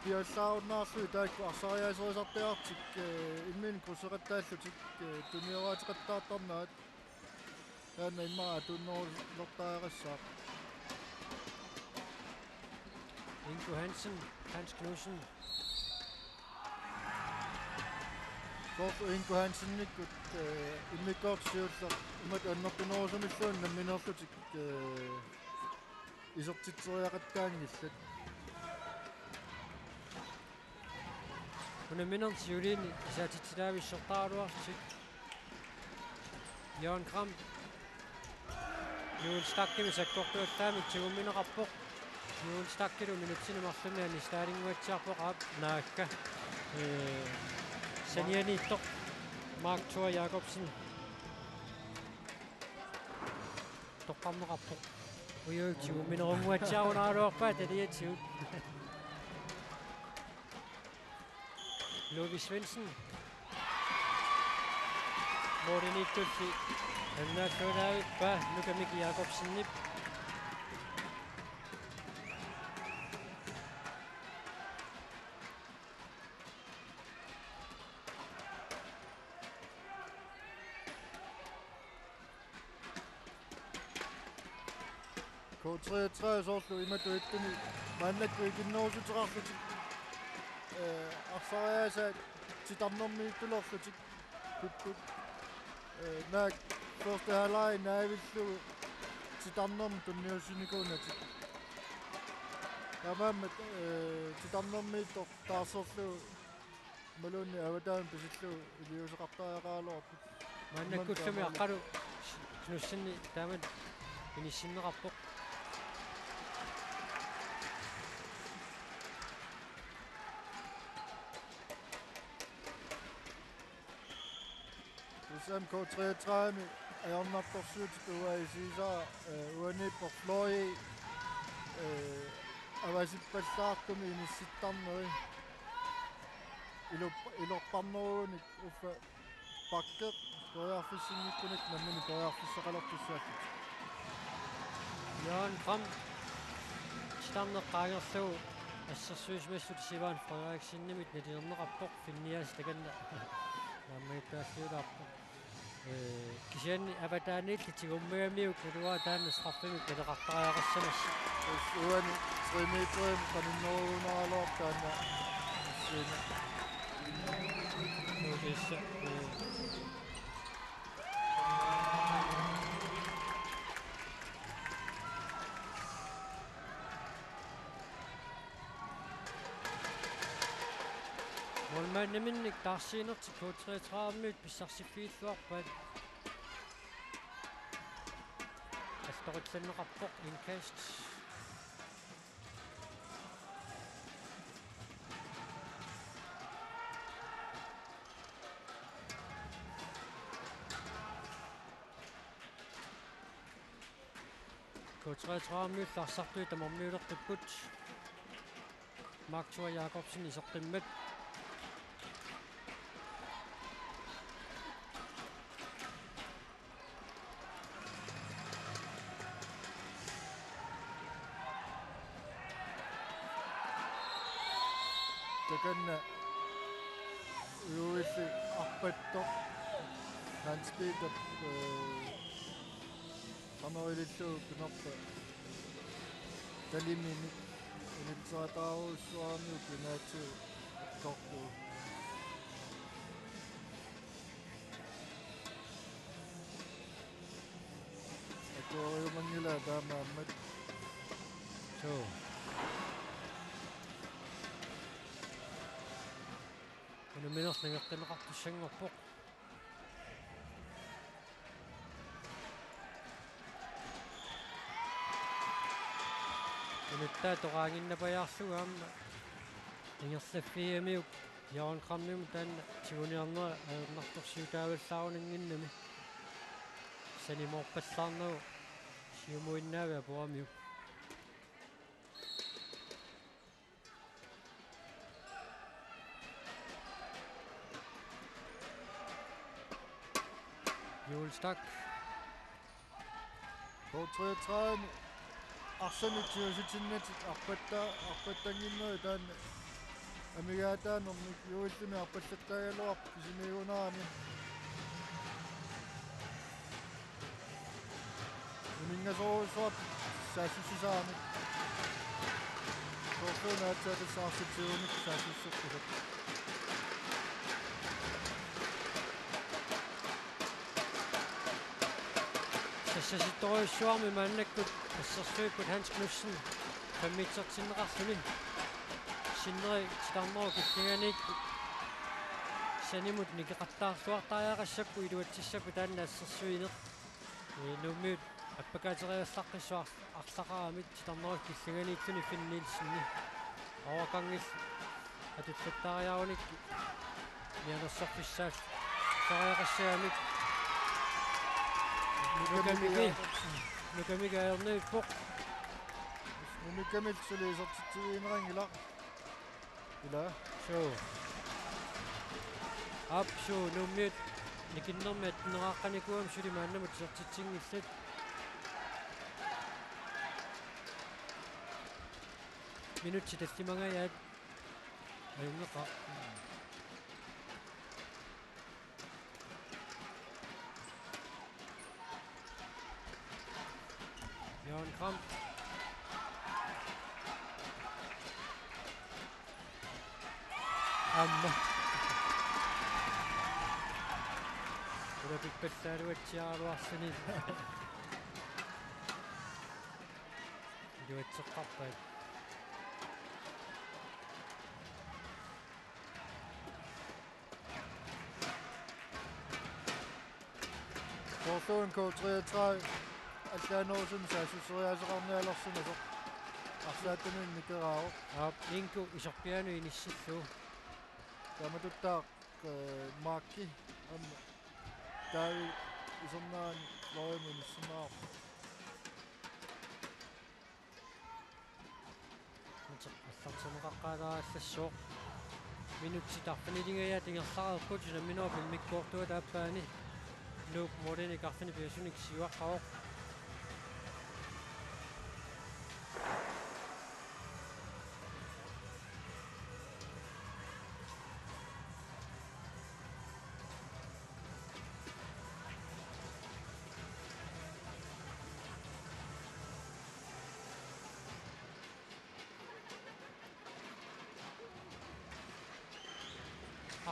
пиаллааруннаарлуи таакку арсариаасерисартиартик иммин круссеқаттааллутик туниораатеқаттаартарнаат таана иммаа туннерлортаариссаа Ingo Hansen, Hans Knudsen. Sooрлу Ingo Hansennikkut иммиккоорсиуллер имат аннертунерусумиллуун намминерлутик исертитсериақаттаангиллат Unamminern siulini isaatitsilaavissortaaruartik Jørgen Kram Juul Stakkimi sakkortuallaamik tigumineqarpoq Juul Stakkilu minutsinumarlumiani staalinguatsiarpoq aap naakka Sanianiittoq Mark Thor Jacobsen toqqarneqarpoq uyuuk tiguminerunguatsiarunaaruarpaa taliatsiut Lovi Svendsen. Morten Ittulfi. Han er kørt af bag Luka Mikki Jacobsen nip. K33 соорлу иматуиттуни мааннакку икиннерусутерарлутик арсариасаат титарнэрмииттулерлутик пуппут наак første halvleg naavilluu титарнэрм тунниусиникуунатик тамааммат титарнэрмииттор таарсерлуу малуунни аватаан писиллуу илиусеқартаагаалуарпут Maannakkullumi aqqalu Knudsenni taamat inissinneqarpoq SMK33 ajornartorsuutik uaisiisaa uanipper floi avasippallaartumi inissittarneri ilorparneruunik uffa pakkeq kojarfissinnikkunik nammini kojarfisseqalertussaakut Jørgen Kram starneqqaagerluu ассерсуисмассут Сиван Фредериксиннимит натиернеқарпоқ финниас таканна наммаиттааллуулаарпоқ кисианни аватааниилли тигуммиамиук налуа таанна страффимик пелеқартариақассамасса уани 3 метрим каниннеруунааралуар таанна сина нугисса Målmandneminnik tarsiinertik på 33 minuut pissarsifiilluarpaat astoritsanneqarpoq inkast på 33 minuut larsartui tamarmiulertipput Mark Thor Jacobsen isortimmat takanna uilli arpattoq Hans-Peter qanorililluu pinerpa talimini initsaataaruussuarniu pinaatsu tortu akoriumangila taamaammat so Unamminerlingerqinneqartussanngorpoq Nuttaa toqaanginnapajаарlugu aamma ingerlafiamiuk Jørgen taanna siguniarnera aernartorsiutaavallaarunanginnami sanimorpallaarnagu siumuinnaavia puamiuk Julstak Kort 33 Arsenit siusitinnat arpattanginneri taanna amigaataan juullumi arpallattaajaluar kisimiigunerami uningasorusuat saasusisaarmik kortuunaatsaatasaarsitsiunik saasussukkusat sassasittoriussuarmi maannakkut assersuipput Hans Knudsen 5 meter tinneqarluni sinneri titarneru killinganiikku sanimut nikeqattaarluartaajaqassappu iluatsissappu taanna assersuineq nummiut appakaateriallaqqissuar арлақарамик titarneru killinganiitsuni finniilsinni авакангил атуллаттаариаруникки мианерсорфиссаал сариақассаамик нукамигаернуиппоқ Numikkamil suliisortittigiinerangila ila суу апсу nummiut никиннэрмиат нерааqqaникуам сулимааннамут сертитсингиллат минутси таллимагаят аюннеқа Jørgen Kram Amma Ura pikpattaaluatsiaaruarsani Iluatseqqarpat Kortuun K33 аллааноорсун саасуссериасеқарниалерсунасоқ арлааттануин никераао Ап инку исорпиану иниссиллу таматуттаа маакки амма таи исернаан лоимун иссинаа аллартсенеқаққалаааллассоо минутси тарпанилингая тингерлаарерпут наминуапил миккуортуа тааппаани нук модени картани пиасуник сиуаққаоқ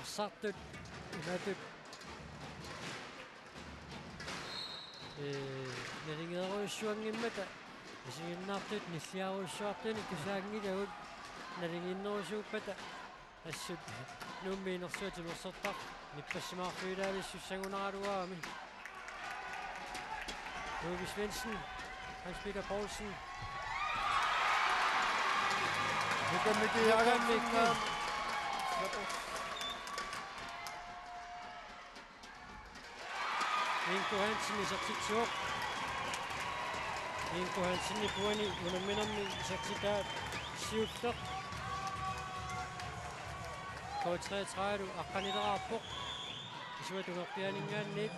арсартут инатут налингеруйссуангиммата исигиннаартут ниллиаруйссуартуни кисаагилагут налингиннерусууппата ассут нуммиинерсуатимерсертар ниппассимаарфуилаалиссуссагунаралуаами Ove Svendsen Hans Peter Poulsen Никамики Inko Hansen isartitsuoq Inko Hansen puani unamminarmi isartitaat siulleq K33 aqqanileraarpoq isuatugerpianingaanniit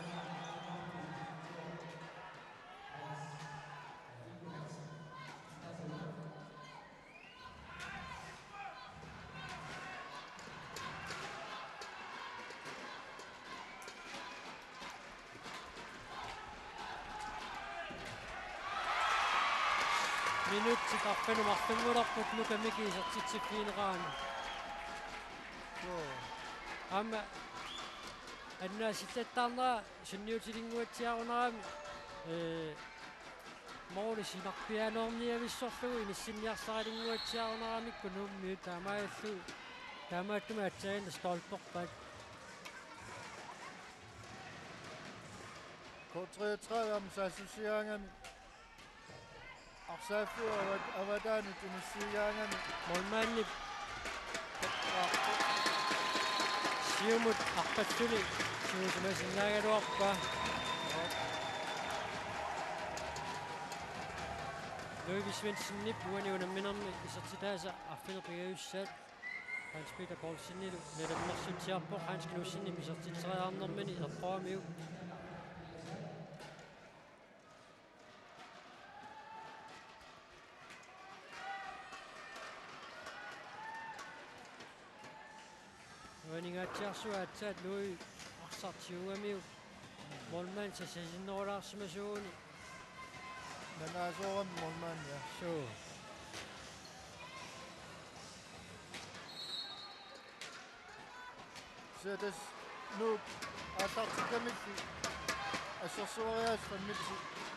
minuutti tappenu martungulorput nukamiki isertitsiffiineraani amma annaasillattaarnera sunniutilinguatsiarunarami mooli sinarpiaanoorniavissorlugu inissinniarsaralinguatsiarunaramikku nummi taamaallu taamaattuma atsaagina stolperpat K33 am saasusiaangami арсааффу аватаани тунissигаангами Målmanden siumut arpassuli suusumasinnaagaluarpa Løvi Svendsen-nip uaniunamminermi isartitaasa arfinerpigayussaat Hans Peter Poulsen-nilu nalammersutsiarpoq Hans Knudsen-nim isartitteriarnermini erqoamiu Uaningaatiarsuaatsaat Løvi arsartiuamiu målmand sasasinnerulaarsimasuuni nanaasoram målmand ja so sættes nu atartikamikki assarsuariaasfammitsi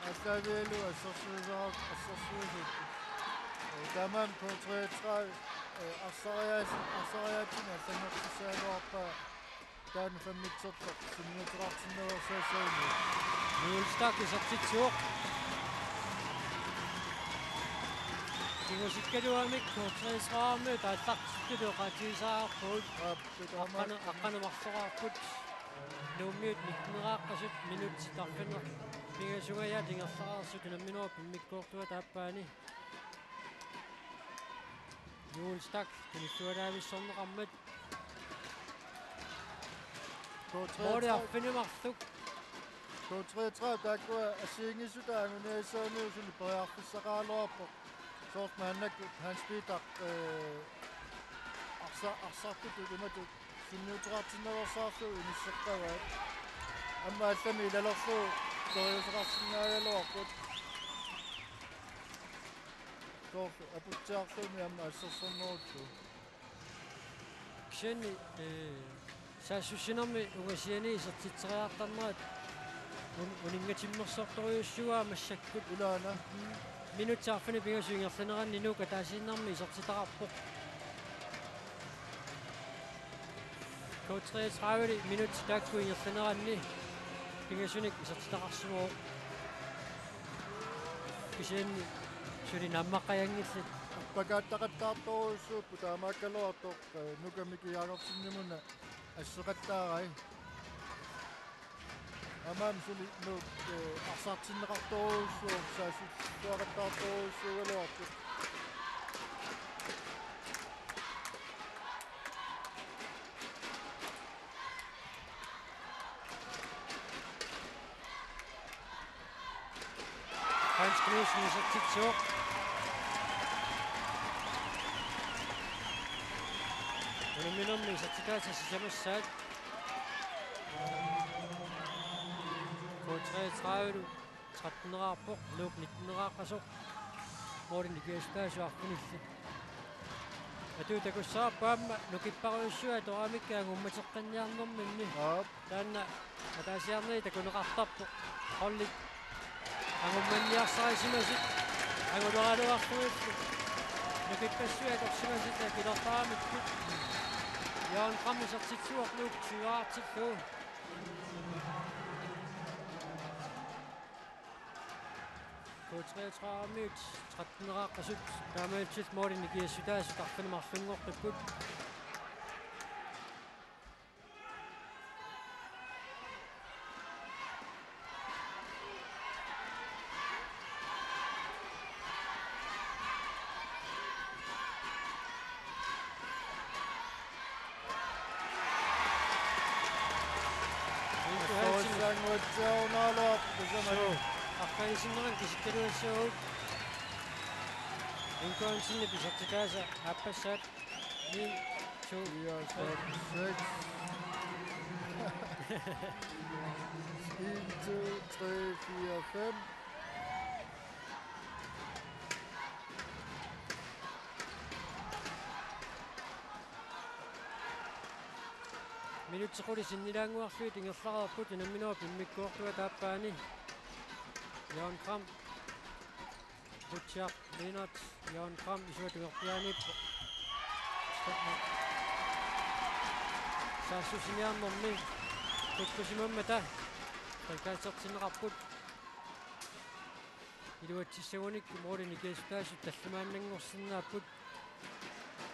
allaavialu assarsuusut tamam på 33 arsariaatina allannertisaaluarpa taana fammitsertoq simmiuterartinneversaassauni Nuulstak isartitsuoq Kingusikkaluamik kuutreisraarmu taallaqtikkulu qatiisaarpuut aqqanumarsoraarput nuummiut mitneraaqasut minutsitarfiner pingasungaya tingerlararsut namminuar pimmikkuortua taappaani Nuulstak kinissualaamissorneqarmat Mooriarfinumarluk på 33 takkua asiingisutaangunaissaaniusuli periarfissaqaaluarpo soortmaannakku Hans Peter arsartutu imatu simmiuterartinneversaarlu inisseqqavaat amma allami ilalerlu toriuseqarsinnaagaluarput soor aputsiarlumi amma assersorneruttu Ksenni saassussinermi ugasiani isertitteriartarnerat uningatimmersortoriussuaa massakkut ulaana minutsaarfini pingasuingerlaneranni nuuka taasiinnermi isertitaqarpoq K33 minut taakkuingerlaneranni pingasunik isertitaqarsumoo kisianni suli nammaqqayanngillat pakaattaqattaartoruussuuppu taamaakkaluartoq nukamikiyaagersinnimuna ассеқаттааrai амаам сули нук арсаартиннеқарторуussuu саасут туақаттаарторуuссуугалуарпу Hans Knudsen isartitsuoq Unamminermi isartitaasassamassaat K33 13-nerarpoq Luuk 19-neraaqqasoq Morten Nikiaspaasuarpunillat Atuutakussaarpaamma nukipparuussua toramikkaangu ummateqqanniarnerminni taanna ataasiarneri takuneqartarpoq qorlik angummanniarsarisimasit anguleraluartuillu nukippassuat orsimasit kilertaamikkut Jaan Gram isartitsuoq Luuk 20 K33 minut 13-neraaqqasut taamaatsit Morten Nikiasutaasut arfinumarlunngortupput Arqaisinneren kisikkaluassuut Inkoonsinni pisartitaasa appassaat 9 2 1, 2, 3, 4, 5 Minutsequli sinnilaanguarluit ingerlarerput inamminua pimmikkuortua taappaani Jaan Gram Butchak Lennart Jaan Gram isuatugerpiaanippo saassusiniarnermi kukkusimammata talkaasertinneqarput илуатсиссагуникку моолини киастаасу таллимааннангорсиннааппут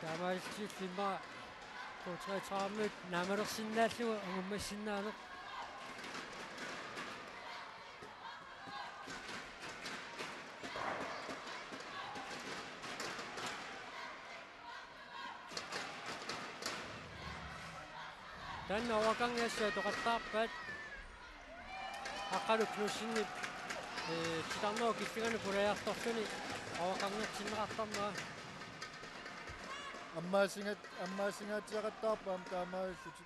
таамаалтиуллима коотреатаармут наамалерсиннааллуга амуммассиннаанеқ танна овакангиассаа тоқаттаарпаат аққалу кнуссиннип титарноо киллигану пулаярторлуни овакангерсиннеқартарнаа аммаасингаатиақаттаарпаам таамааллути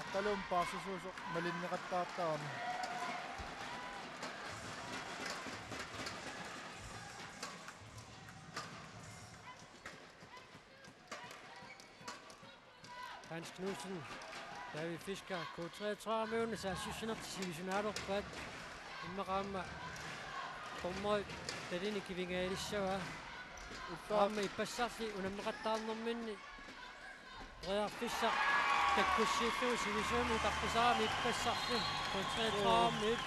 аққалуум паарсусуусоқ малиннеқаттаартаарами Hans Knudsen, David Fisker, K33 саассуссинертисивисунааlerpaat иммақаама тормой талини кивингаалиссава уффаама иппассарли унаммеқаттаарнэрминни реарфиссар таккуссииллуи сивисуами тарписаами иппассарли K33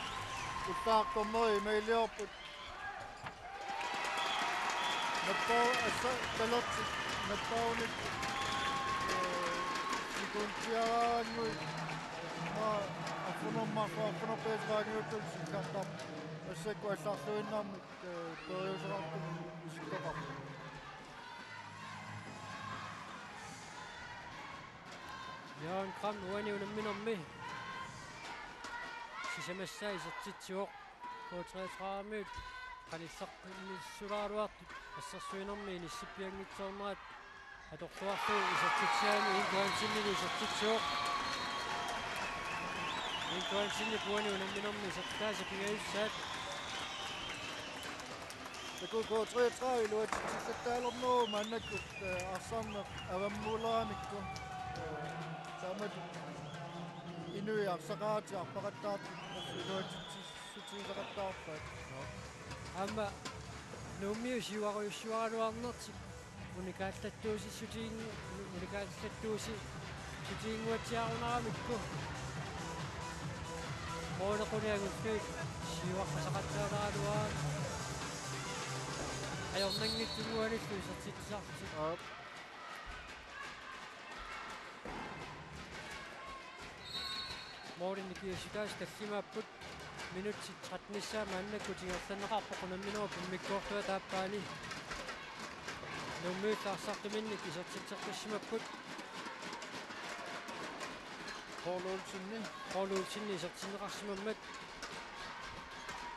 уттаартормой имеилиорпут наппоо асса талерти наппооник Kuntiaanui ma affonormarfaaffenorpeesraangiuttul sikkartar assakku аллаарлуиннаармут периусеқартум исиккоқар Jørgen Kram uani unamminermi сисамассаа исертитсуоқ K33 каниллаққиннссулааруартут ассерсуинерми ниссиппиангитсоорнерат аторлуарлу исертитсиани инкуансинни исертитсуоқ инкуансинни пуани унамминерми исертааса пигаиссаат K33 илуатсиллаттаалернуу маннаккут арсаарнеқ аваммулааникку таамат инуи арсақаати арпақаттаат илуатсиллаттаартаат амма нумиусиуаруйуссуаралуарнерти уникааллаттуусиссутиин уникааллаттууси сутиингуатсиарунаарамикку моонеқуниагуллуи сиуарпасақаттаалаалуаа аёрнангиттугуалиллу исертитсаарти мооринни киасутаас таллимааппут минутси 13 мааннакку тингерланнеқарпо қунамминеру пиммиккуортуа тааппаани нуммиуллаарсартуминник исертитсертассимаппут Paul-Olsenni исертиннеқарсимаммат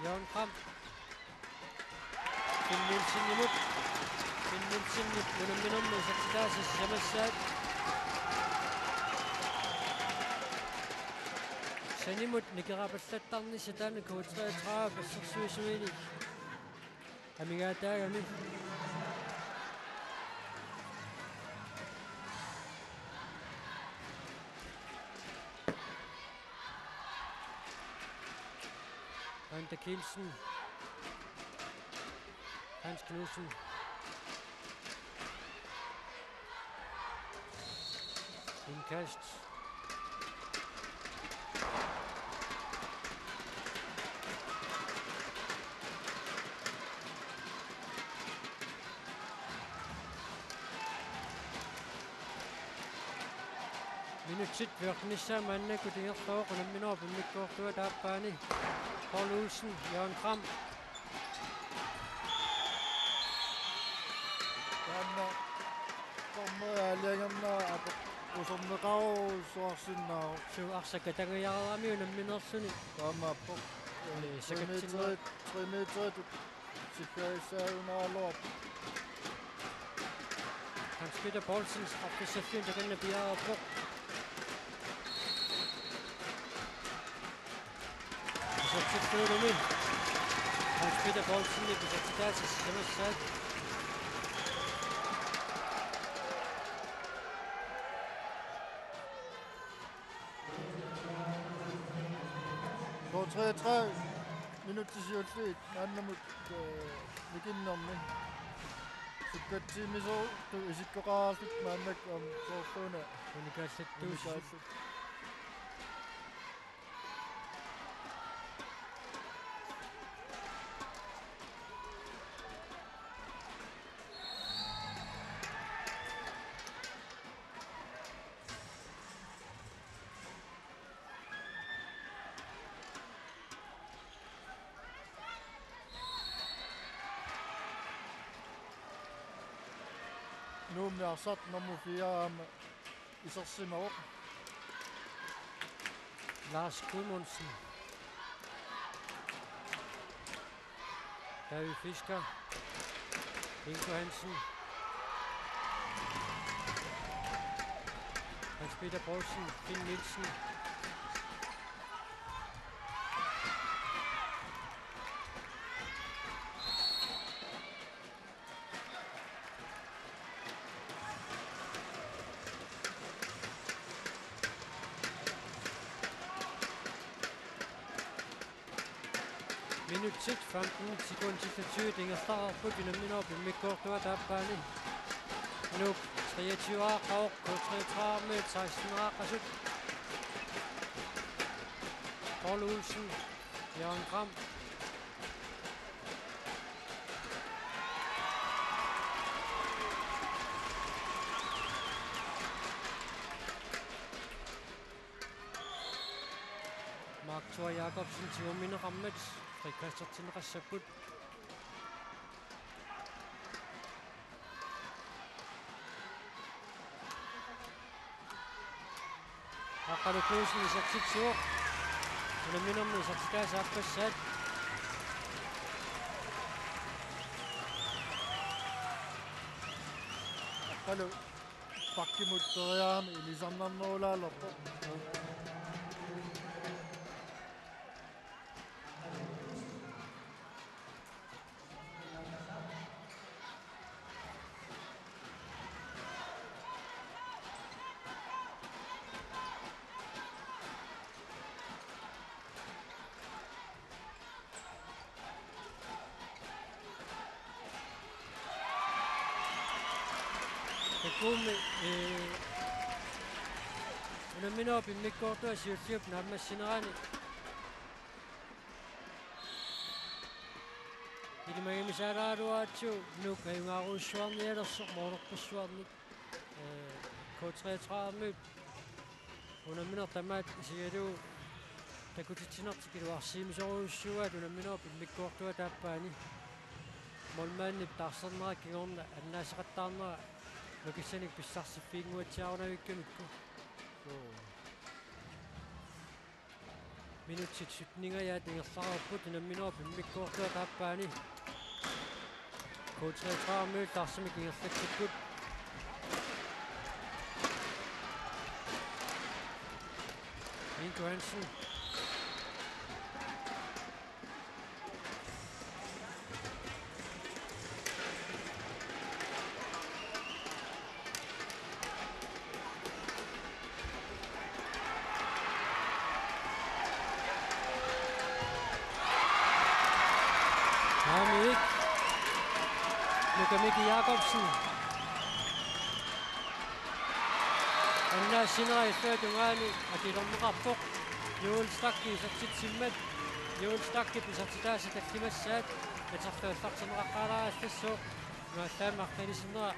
Jørgen Kram Finnilsinnimut унамминерми исертитаасис самассаат санимут никерапаллаттарни сатаана K33 пассерсуисуини амигаатаагами Ante Kielsen, Hans Knudsen, indkast, minutsit virknissa mannaku tingerluoq unamminua pimmikkuortua taappaani Paul Olsen, Jørgen Kram. Taanna tormua aliangamna apo usomneqarusuarsinnaaru Su arsakatangayarami unamminersuni taammaappo sakatsinnerit 3 meter sikkaissaaunaaloq Hans Peter Poulsens apprisallun takanna piaarappoq исертитсуулуми Hans Peter Poulsenni исертитаасис самассаат K33 minuttisiulluit нааннамут микиннэрми суккатсимисоо ту исиккоqaарлут мааннак соорлууна уникааллаттуусааллут nuummiarsat nummer 4 Isersimarup. Lars Gudmundsen. David Fisker. Ingo Hansen. Hans Peter Poulsen. Finn Nielsen. Minut 6, 15 sekunder til 20. Inger Starup på dynamino op i midtkortet der banen. Nu 23 år, K33 med 16 år, Rasut. Paul Olsen, Jørgen Gram. Mark Thor Jacobsen, Timo Mine Rammets. Christian Rasaput. Akkalu Knudsen i 67 år. Hun er minimum i 60 år på sæt. Akkalu pakki muttoriam ilisamnarnuula lorpo. Hun er mindet op i midtkortet og siger fyr på den med Sinerani. I det mange misærer du har tjo. Nu kan jeg jo sværne ellers, så må du på sværne. K33 mødt. Hun er mindet der med, siger du. Der kunne til tinder til at du har simis over 7, at hun er mindet op i midtkortet og der på hende. Målmanden der er sådan noget kring om, at den er så ret andre. Nu kan jeg ikke besætte sig fik ud til at ikke på. Minut til 17, ja, det er Starup på den er mindet op i midtkortet og der er bane. K33 mødt, der er som ikke slet til godt. Ingo Hansen. Mikkel Jacobsen. Anna Sinai Ferdungani, at det er nogle rapport. Joel Stakki, så tit Simmet. Joel Stakki, så tit der, så det er sat. Jeg tager for sagt som rakara, det så. Nu er der magten i sådan noget.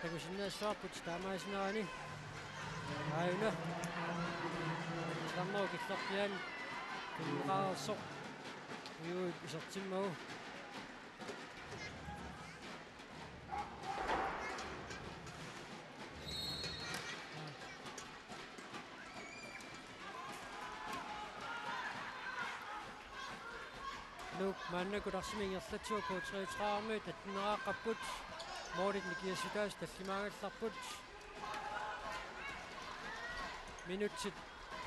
Der kunne sådan noget sort på stammer i sådan noget. Nej, nu. Stammer og gik slået igen. Det er rar og så. Jo, så tit med. Nu manden går der sminger slet til på 33 med den er rapport. Mordet med giver sig der er mange rapport. Minut til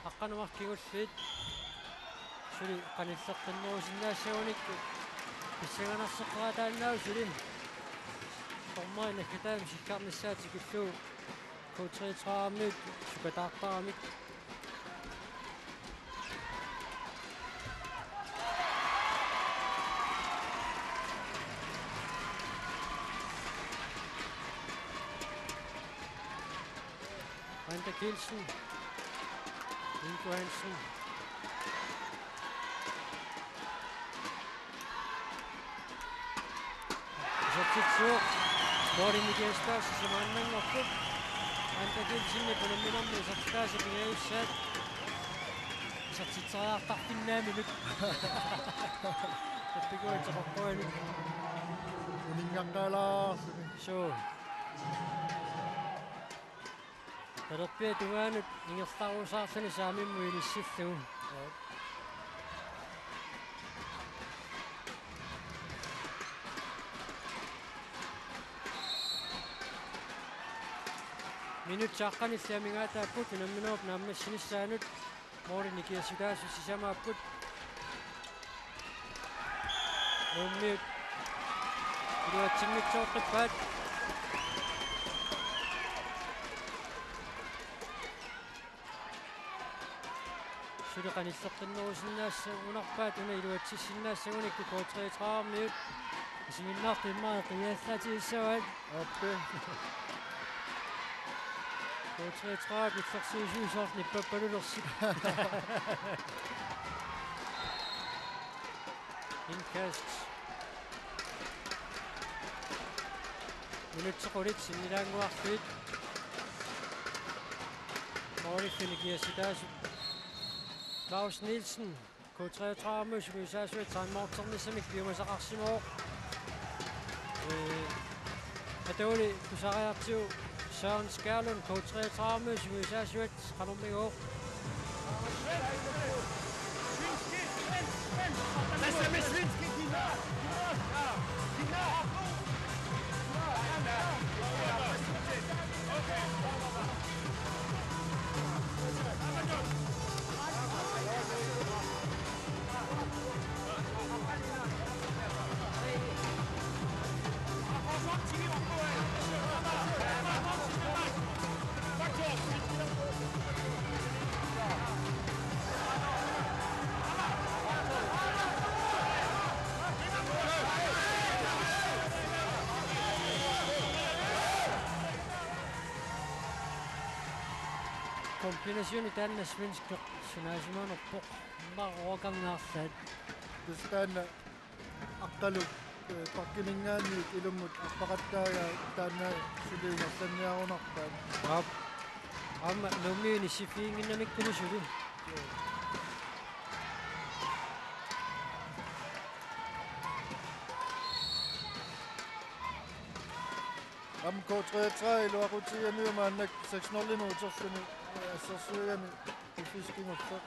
akkurat nok kigger fedt. Så det kan ikke sætte den noget sådan der sjovt ikke. Hvis jeg er så fra der er noget så det. For mig når jeg der hvis jeg kan sætte sig på K33 med så kan der bare mit. Randa Kielsen, Ingo Hansen. Så til så, Morten Michael Størs, som anden og fuld. Randa Kielsen med på den midt om det, så til der, så bliver jeg sat. Så til så er der en minut. Det begår ikke så godt på hende. Uningang der eller? Så. Talerpia tungaanut ingerlaruusaarlani saamimmu ilissillugu. Minut saaqqanissiamigaataaput unamminuup naammassinissaaanut Morten Nikiasudaasus sisamaaput nummiut iluatsinngitsoorqippaat suleqanisserqinnerusinnaassa unarpaat una iluatsissinnaassagunikku 33 minut isiginnaartimmaa qiyaallatiissavaat Appi. 33 pitsersiisuusort nippappalullersit Indkast minutsequlit sinnilaanguarluit Morifinikiasitaasut Claus Nielsen K33 musumisaasuit saanmaorternissamik piumasaqarsimoo Atoli kusariartiu Søren Skærlund, K33, musumisaasuit qanormigoq kombinationen tänne svensk sunaasimanerpoq marroqarnaarlaat Tustaanna aqqalu pakkiningaanniit ilummut appaqattaaga taanna suliunersanniarunarpaat. Amma nummiini sifiinginnamikkuni suli. Am K33 iluaqutiamiumaannak 6 minuuterluni assarsuigami ifiskingerfaq.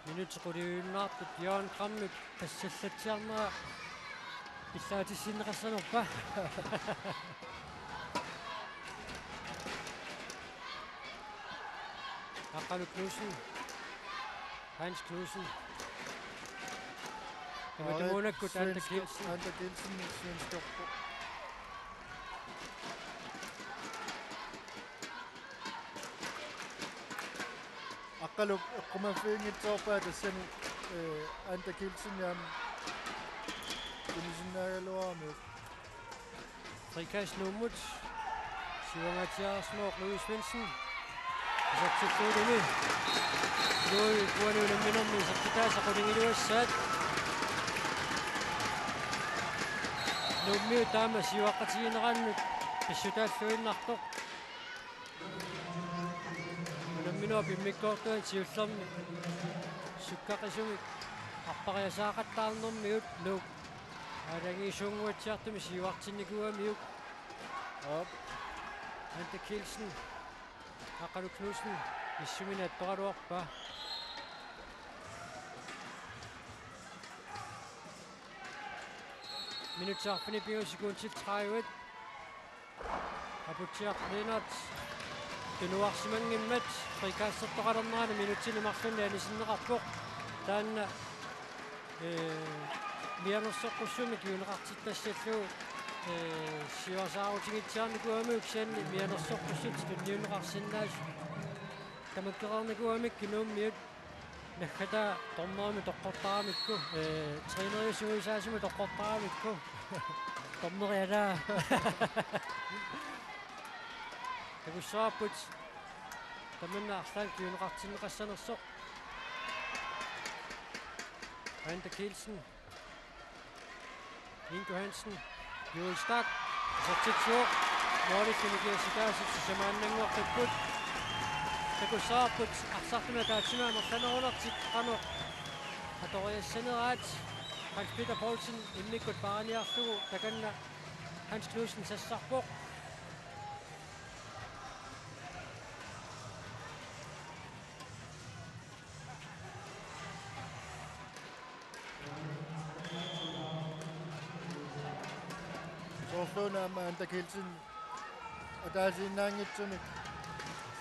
Minutsequliuunnaarput Jørgen Krammut passallatsiarnera иллаатиссиннеқассанерпа Akalu Knudsen Heinz Knudsen Munakkut Ante Kielsen Ante Kielsen svenskoppo. Aqqalu eqqumafiingitsoorpaa tassani Ante Kielsen yaam kunisinnaaгаluарми Rikas Nummut Siver Mathiasmore Louis Svendsen Satsuudini Loi kuanuulamminermi sakkitaasaqulingilуассаат Nummiu taama siuaqqatigineрааннут писсутааллуиннартоқ Numminua pimmikkoortuan siullermi sukkaqisumik арпариасаақаттаарнэрмиут лук алагисунгуатсиартуми сиуартинникуамиук Ante Kielsen Akalu Knudsen issumинаттораluarpa Minutsaarfini 4 sekundtil 30 Aputiaq Lennart Tunuarsimangimmat frikassertoqalernerani minutsillumarlunni anisinneqarpoq taanna mianersoqqussumi kiuneqartittassalluu siuasaarutigitsiarnikuamik saanni mianersoqqussut tunniuneqarsinnaas tamakkerarnikuamik kinuummiut наххата торнерами тоққортарамикку тренериусуисаасуми тоққортарамикку торнериалаа такуссааппут таманна арлаан киунеқартиннеқассанерсоқ Ante Kielsen Ingo Hansen Joel Stak Satitsur Morifinikiasitaasut sisamaannanguartakkut такусаарпут арсартуна таатсимаа мерланерунартик qanu аториассанераат Hans Peter Poulsen иммиккут параниарлугу таканна Hans Knudsen сассарпоқ Soorluunaama antak hele tiden og der er sinnaangitsumik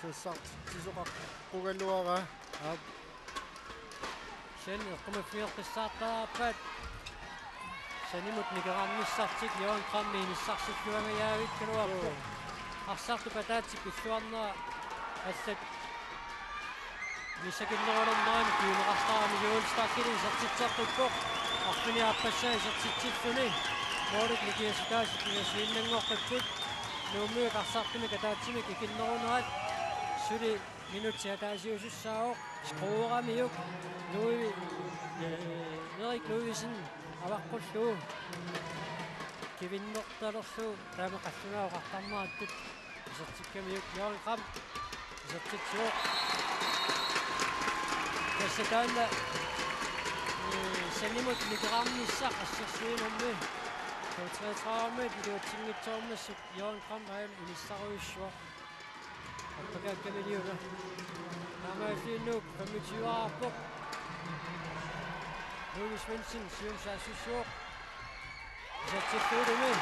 sassart tisoqarqugaluara sen eqqumaffiorqissaartaraappaat sanimut nikeramnissartik Johan Krammiinissarsilluangajaavitkaluarpu арсарту патаатсик пиллуарнера аллат мисакиннерулернаани киунеқарстарами юулстаркили сертитсеққиппоқ арпини аппассаа сертитсиллуни моорит никиаситаас кигасуиннангоққиппут нууммиук арсартуми катаатсимик икиннерунерат сули минутсиа таасиусуссаавоқ скруерамиук нуи Erik Louisen аваққуллуу кивиннерталерлуу таамеқаллунааоқартарнааттут исертиккамиук Johan Kram исертитсуоқ тассатаана санимут никерамниссақ ассерсуинерми таутраатраарми илуатсингитсоормассут Johan Kram аам иниссаруйуссуа аттакааккамилиуга таамааллииннуук 25-аарпоқ Louis Svensson сиунсаассуссуоқ исертиллуулуми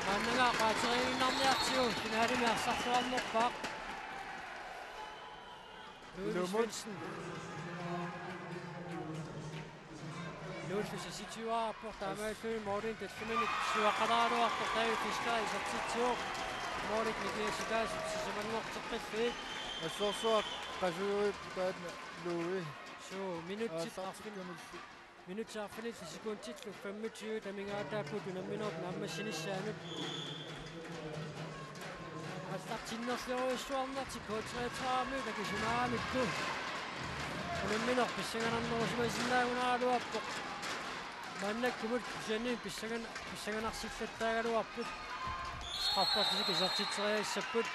маннага qaateriginnarniartigu finaalimi арсарлуарнерпаақ Louis Svensson Louis сиситиуаарпоқ таамааллуи Morten Detlemannik суақалааруарпоқ тави фискаа исертитсуоқ Morten никиаситаас сисамангортеққиллуи ассорсуақ qasuuit taatna Louis so minutsaarfinit sekuntillu 25 tamingaataaput unamminerup naammassinissaanut аллартиннерлеруиссуарнерти K33 такисунаарамикку унамминер писсаганарнерусимасиннаагунааралуарпоқ маннаккумут кисианни писсаганарсиллаттаагалуарпут страффартисик исертитсериассаппут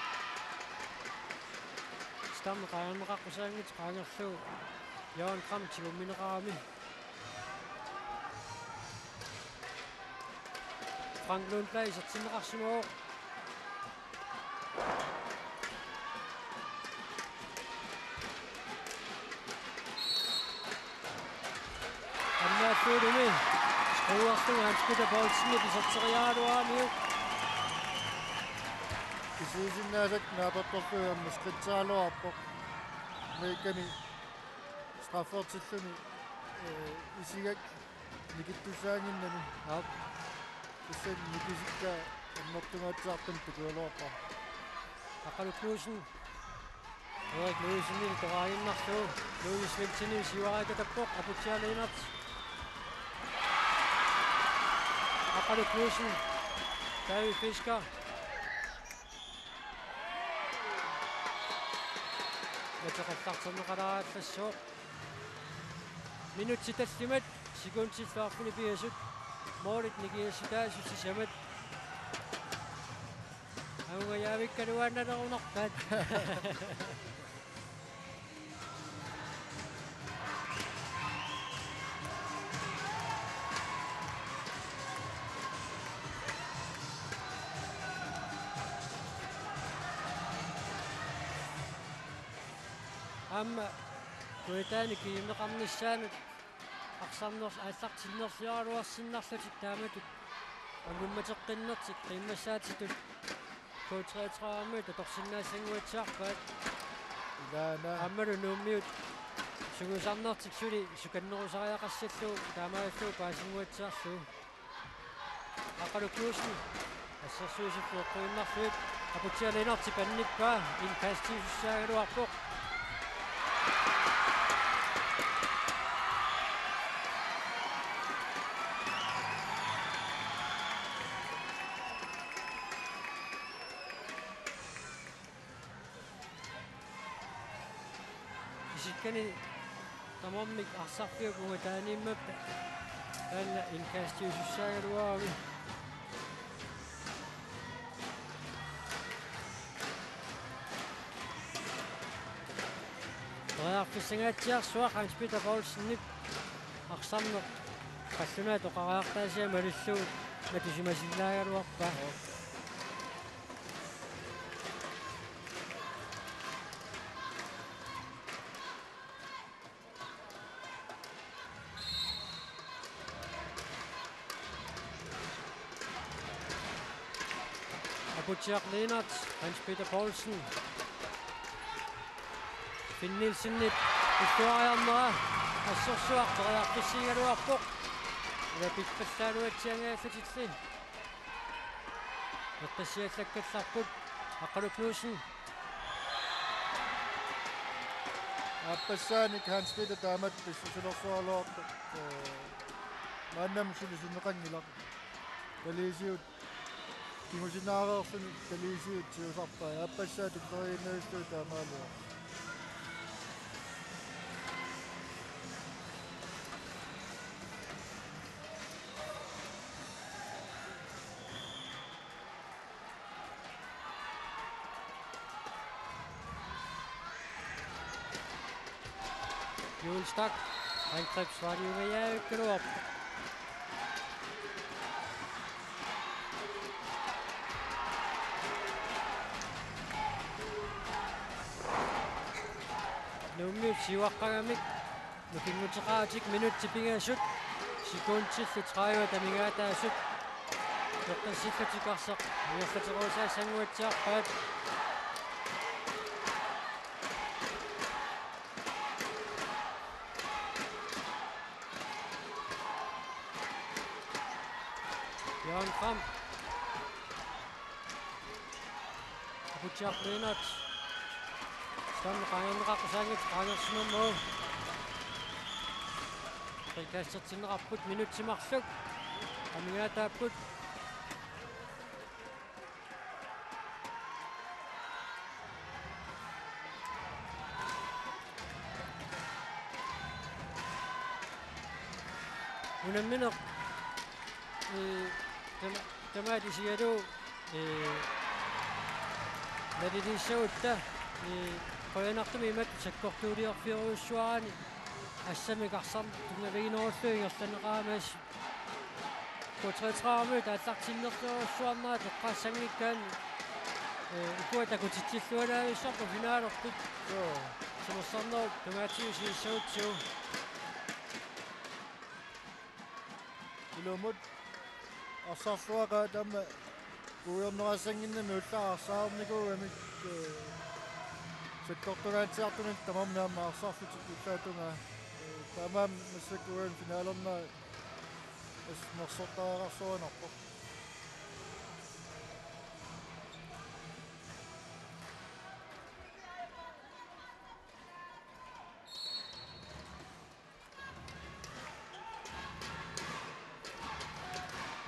стам qaanneqaqqusaaнгит qaangerluu Johan Kram tigumminerarami Frank Lundberg isertinneqarsunuoq annaaffuulumi skruuarlugu Hans Peter Poulsen iserteriaaluaamiu kisiisinnaasat naatortorluamma skritsaaloarpoq meikami straffortilluni isigak nikittussaanginnami aap иссэн никисикка аннортугаатсаартам тукуалуарпа Aqalu Knudsen Erik Louisen ni toraainnarluu Louis Svensson siuaraikatappoq aputialeinart Aqalu Knudsen Davi Fisker Yateqallarterneqalaallassoo minutitallimat sekuntilluarfuni piasut Morten nikiassitaasut sisamat Aungajaavikkaluaannalerunarpaat amma kuitaani kiimneqarnissaanut арсарнерс ааллартиннерлиаруарсиннарлутик тааматут агумматеққиннертик қиммассаатитут K33-ами таторсиннаассангуатсаарпаат илаана аммалу нууммиут сугусарнертик сули суканнерусариақассаллуу таамааллуу паасингуатсаарлуу Aqalu Knudsen ассерсуисиффуэққуиннарлуит апутиалинерти панниппаа инкастиуссаагалуарпоқ Kani tamommik arsarpiukuga taaniimmappa taanna inkaastiusussaaгаluаами Toqarfissangaatiarsuaq Hans Peter Poulsen arsamneq qalluna toqariartaasiam alulluut matusimasillaagaluarpa Abutjak Lennart, Hans Peter Poulsen. Finn Nielsen historiarnera assorsuartoriarpissiingaluarpoq. Ila pitpallaaluatsiangaallatitlli. Eqqassiallakkallarput Aqalu Knudsen. Appasaanik Hans Peter taamat pissusulersuarluartuq maannam sulisuneqangilaq talisiut kimusinaareersun talisiut siusarpa appassaat toriinnaistui taamaalua Julstak, angrebsvardiugajaukkeluop. Nummi siuaqqagamik nukinguteqaatik minuttipingaasut sekuntillu 30 tamingaataasut neqqassillatiqarsaq uerlateruusaasanguatsiarpaat Jan Kram. Abutjak Lennart. Stam qayanneqaqsangit qaangersunummu. Qikassertinerapput minutsimarluk. Amingaataapput. Unammineq Tamaatisialu nadiliissautta qoyanartumi imat sakkortuuliorfioriussuarani ассамикарсар тунгавигинеруллуингерланеqaamaas кутретраарми тааллартиннерлуруссуарнаа теққаассангиккаан икуатакутитсиллуалаависсарпу финаалертут сумерсарнеру томаатиусииссаутсуу илумут арсарлуаqa тама уйорнерасангиннами уллаарсаарникууамик саккортугаатсиартунит тамармиарма арсарлутик уллаатунга тамаам массаккуан финаалерна ас нерсортаарарсуанарпо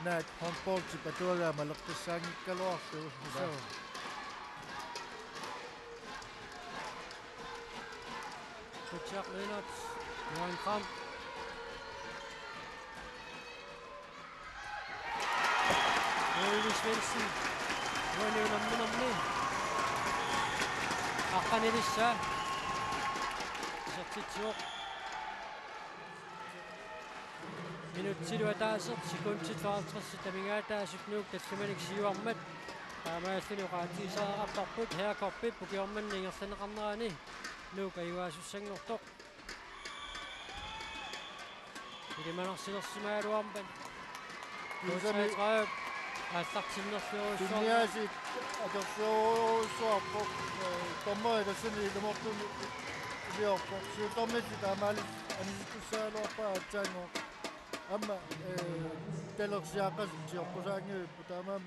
Naat handballti patuaga malaqtassaangikkaluarlu usao Abutjak Lennart. Jan Kram. Ulvi Svensson. Nuoni unamminamni. Aqqanilissa. Sertitsiuq. Minuttiluataaseq sekuntit 52 tamingaataasut nuuk tatlumanik siuarmat taamaassuni qaatiisaaqarparput heakorpit pukiormanni ingerlaneqarnerani nuuk ayuaasussangortoq ilimanarsilersimaaluarpan аллартиннерлуруссуарна Tunniasit atorsuuruussuarpoq tommoy tassani ilumortun iliorpoq suutormilli taamaali anisitussaaluarpa atsaangoq amma talersiaqqasutiorpusaangiuppu taamaam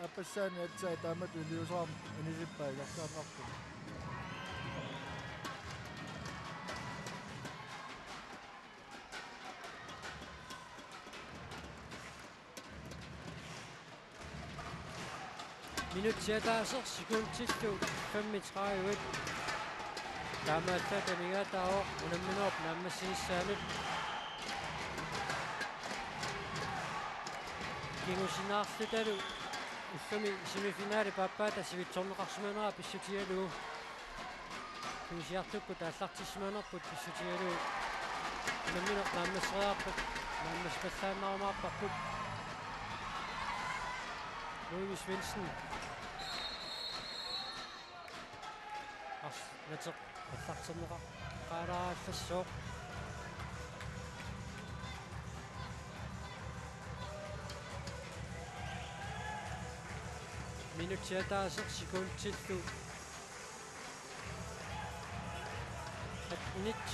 appassaani atsaa taamat uliusaam anisippaa ilarsaannartu Minuttiataaseq sekuntillu 35 taamaalla tamingaataaoq unamminerp naammassinissaanut kingusinnaarlutalu ullumi semifinaali paappaata sivitsorneqarsumanera pissutialugu Kuisiartukku taallartissimaanerput pissutigalu nammineq naammasseriarput naammaspallaannarumаарparput Louis Svendsen nateq аллартэрнеqa qaalaaraallассоо минутиатаасеқ секундтиллу атнит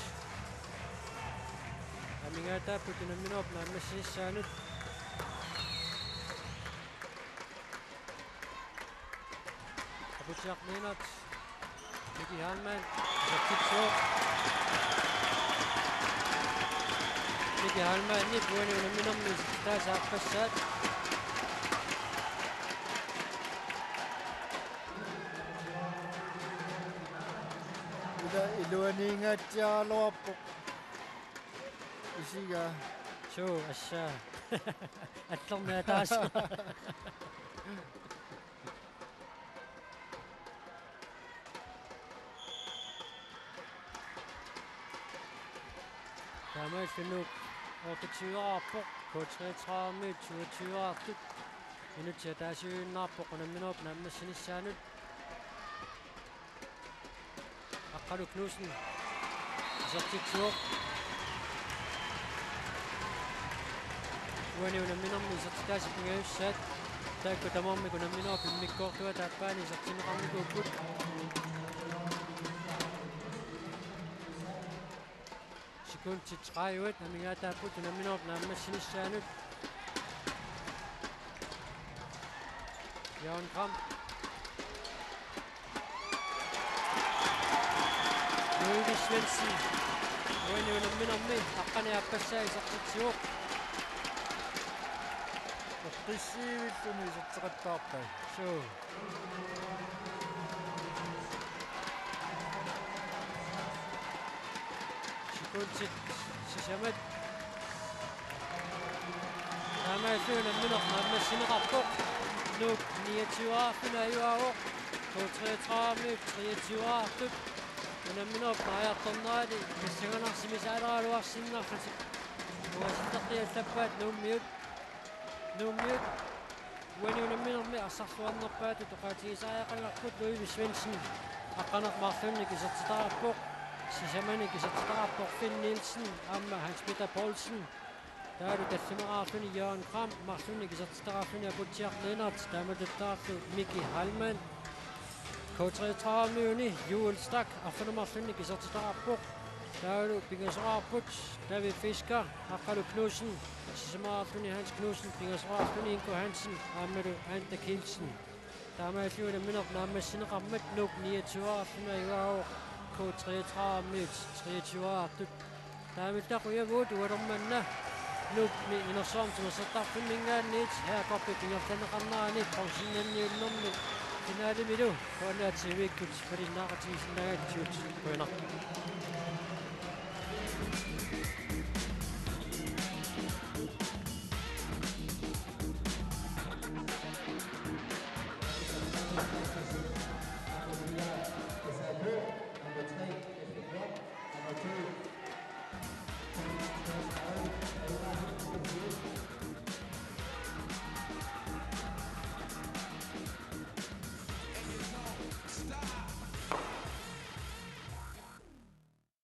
амингаатааппут намминооп нааммассиссаанут апутиарнинат Miki Halman Zakitso Miki Halman ni puani unaminom ni taas aaqqassat ila iluaniingaatiaaloarpo isiga so assa аллернаа taas Тамааллунук ортутсуараарпоқ по 33 22-артут минутиа таасиуиннаарпоқ унамминооп нааммассинissaanут аққалу Knudsen сертитсуоқ уани унамминорми сертитаасиппингаюссаат таакку тамаамми унамминооп иммиккоортуа тааппаани сертинеқарникууппут Kunti 30 намигаатааппут унамминооп нааммассинissaanут Jørgen Gram Louis Svendsen уани унамминорми аққаниаппассаа исартитсиуоқ оттиссиивиллуни исертеқаттаарпай соо Kunti sisamat Naamaassuuna minaq naammassineqarpoq nuuk 29 ajuaoq 33 23 unamminuup naajartorneraali massanganarsimisaaleraluarsinnarlati uasittartiallappaat nuummiut uani unamminermi arsarluarnerpaatu toqaatigisaajaqallarput Louis Svendsen aqqanermaarlunnik isertitaqarpoq Sisamani kisattararpoq Finn Nielsen amma Hans Peter Poulsen taalu tallimeqaarluni Jørgen Gram marlunni kisattararluni aputiarneenart taamatuttaarlu Miki Halman K33-uni Joel Stak arfunumarlunni kisattararpoq taalu pingaseraarput David Fisker aqqalu Knudsen sisamaqarluni Hans Knudsen pingaseraarluni Ingo Hansen aammalu Ante Kielsen taamaalluuna minerp naammassineqarmat nuuk 29 ajuaoq K33 23 таамиллақуягуут уалерманна нукми инерсуармтумассертарфиммингаанниит хаақарпикингерланеқарнерани профессионалниуллерми финалимилу коалаатсивиккут фалиннаақатигисиннагаатсуут куинар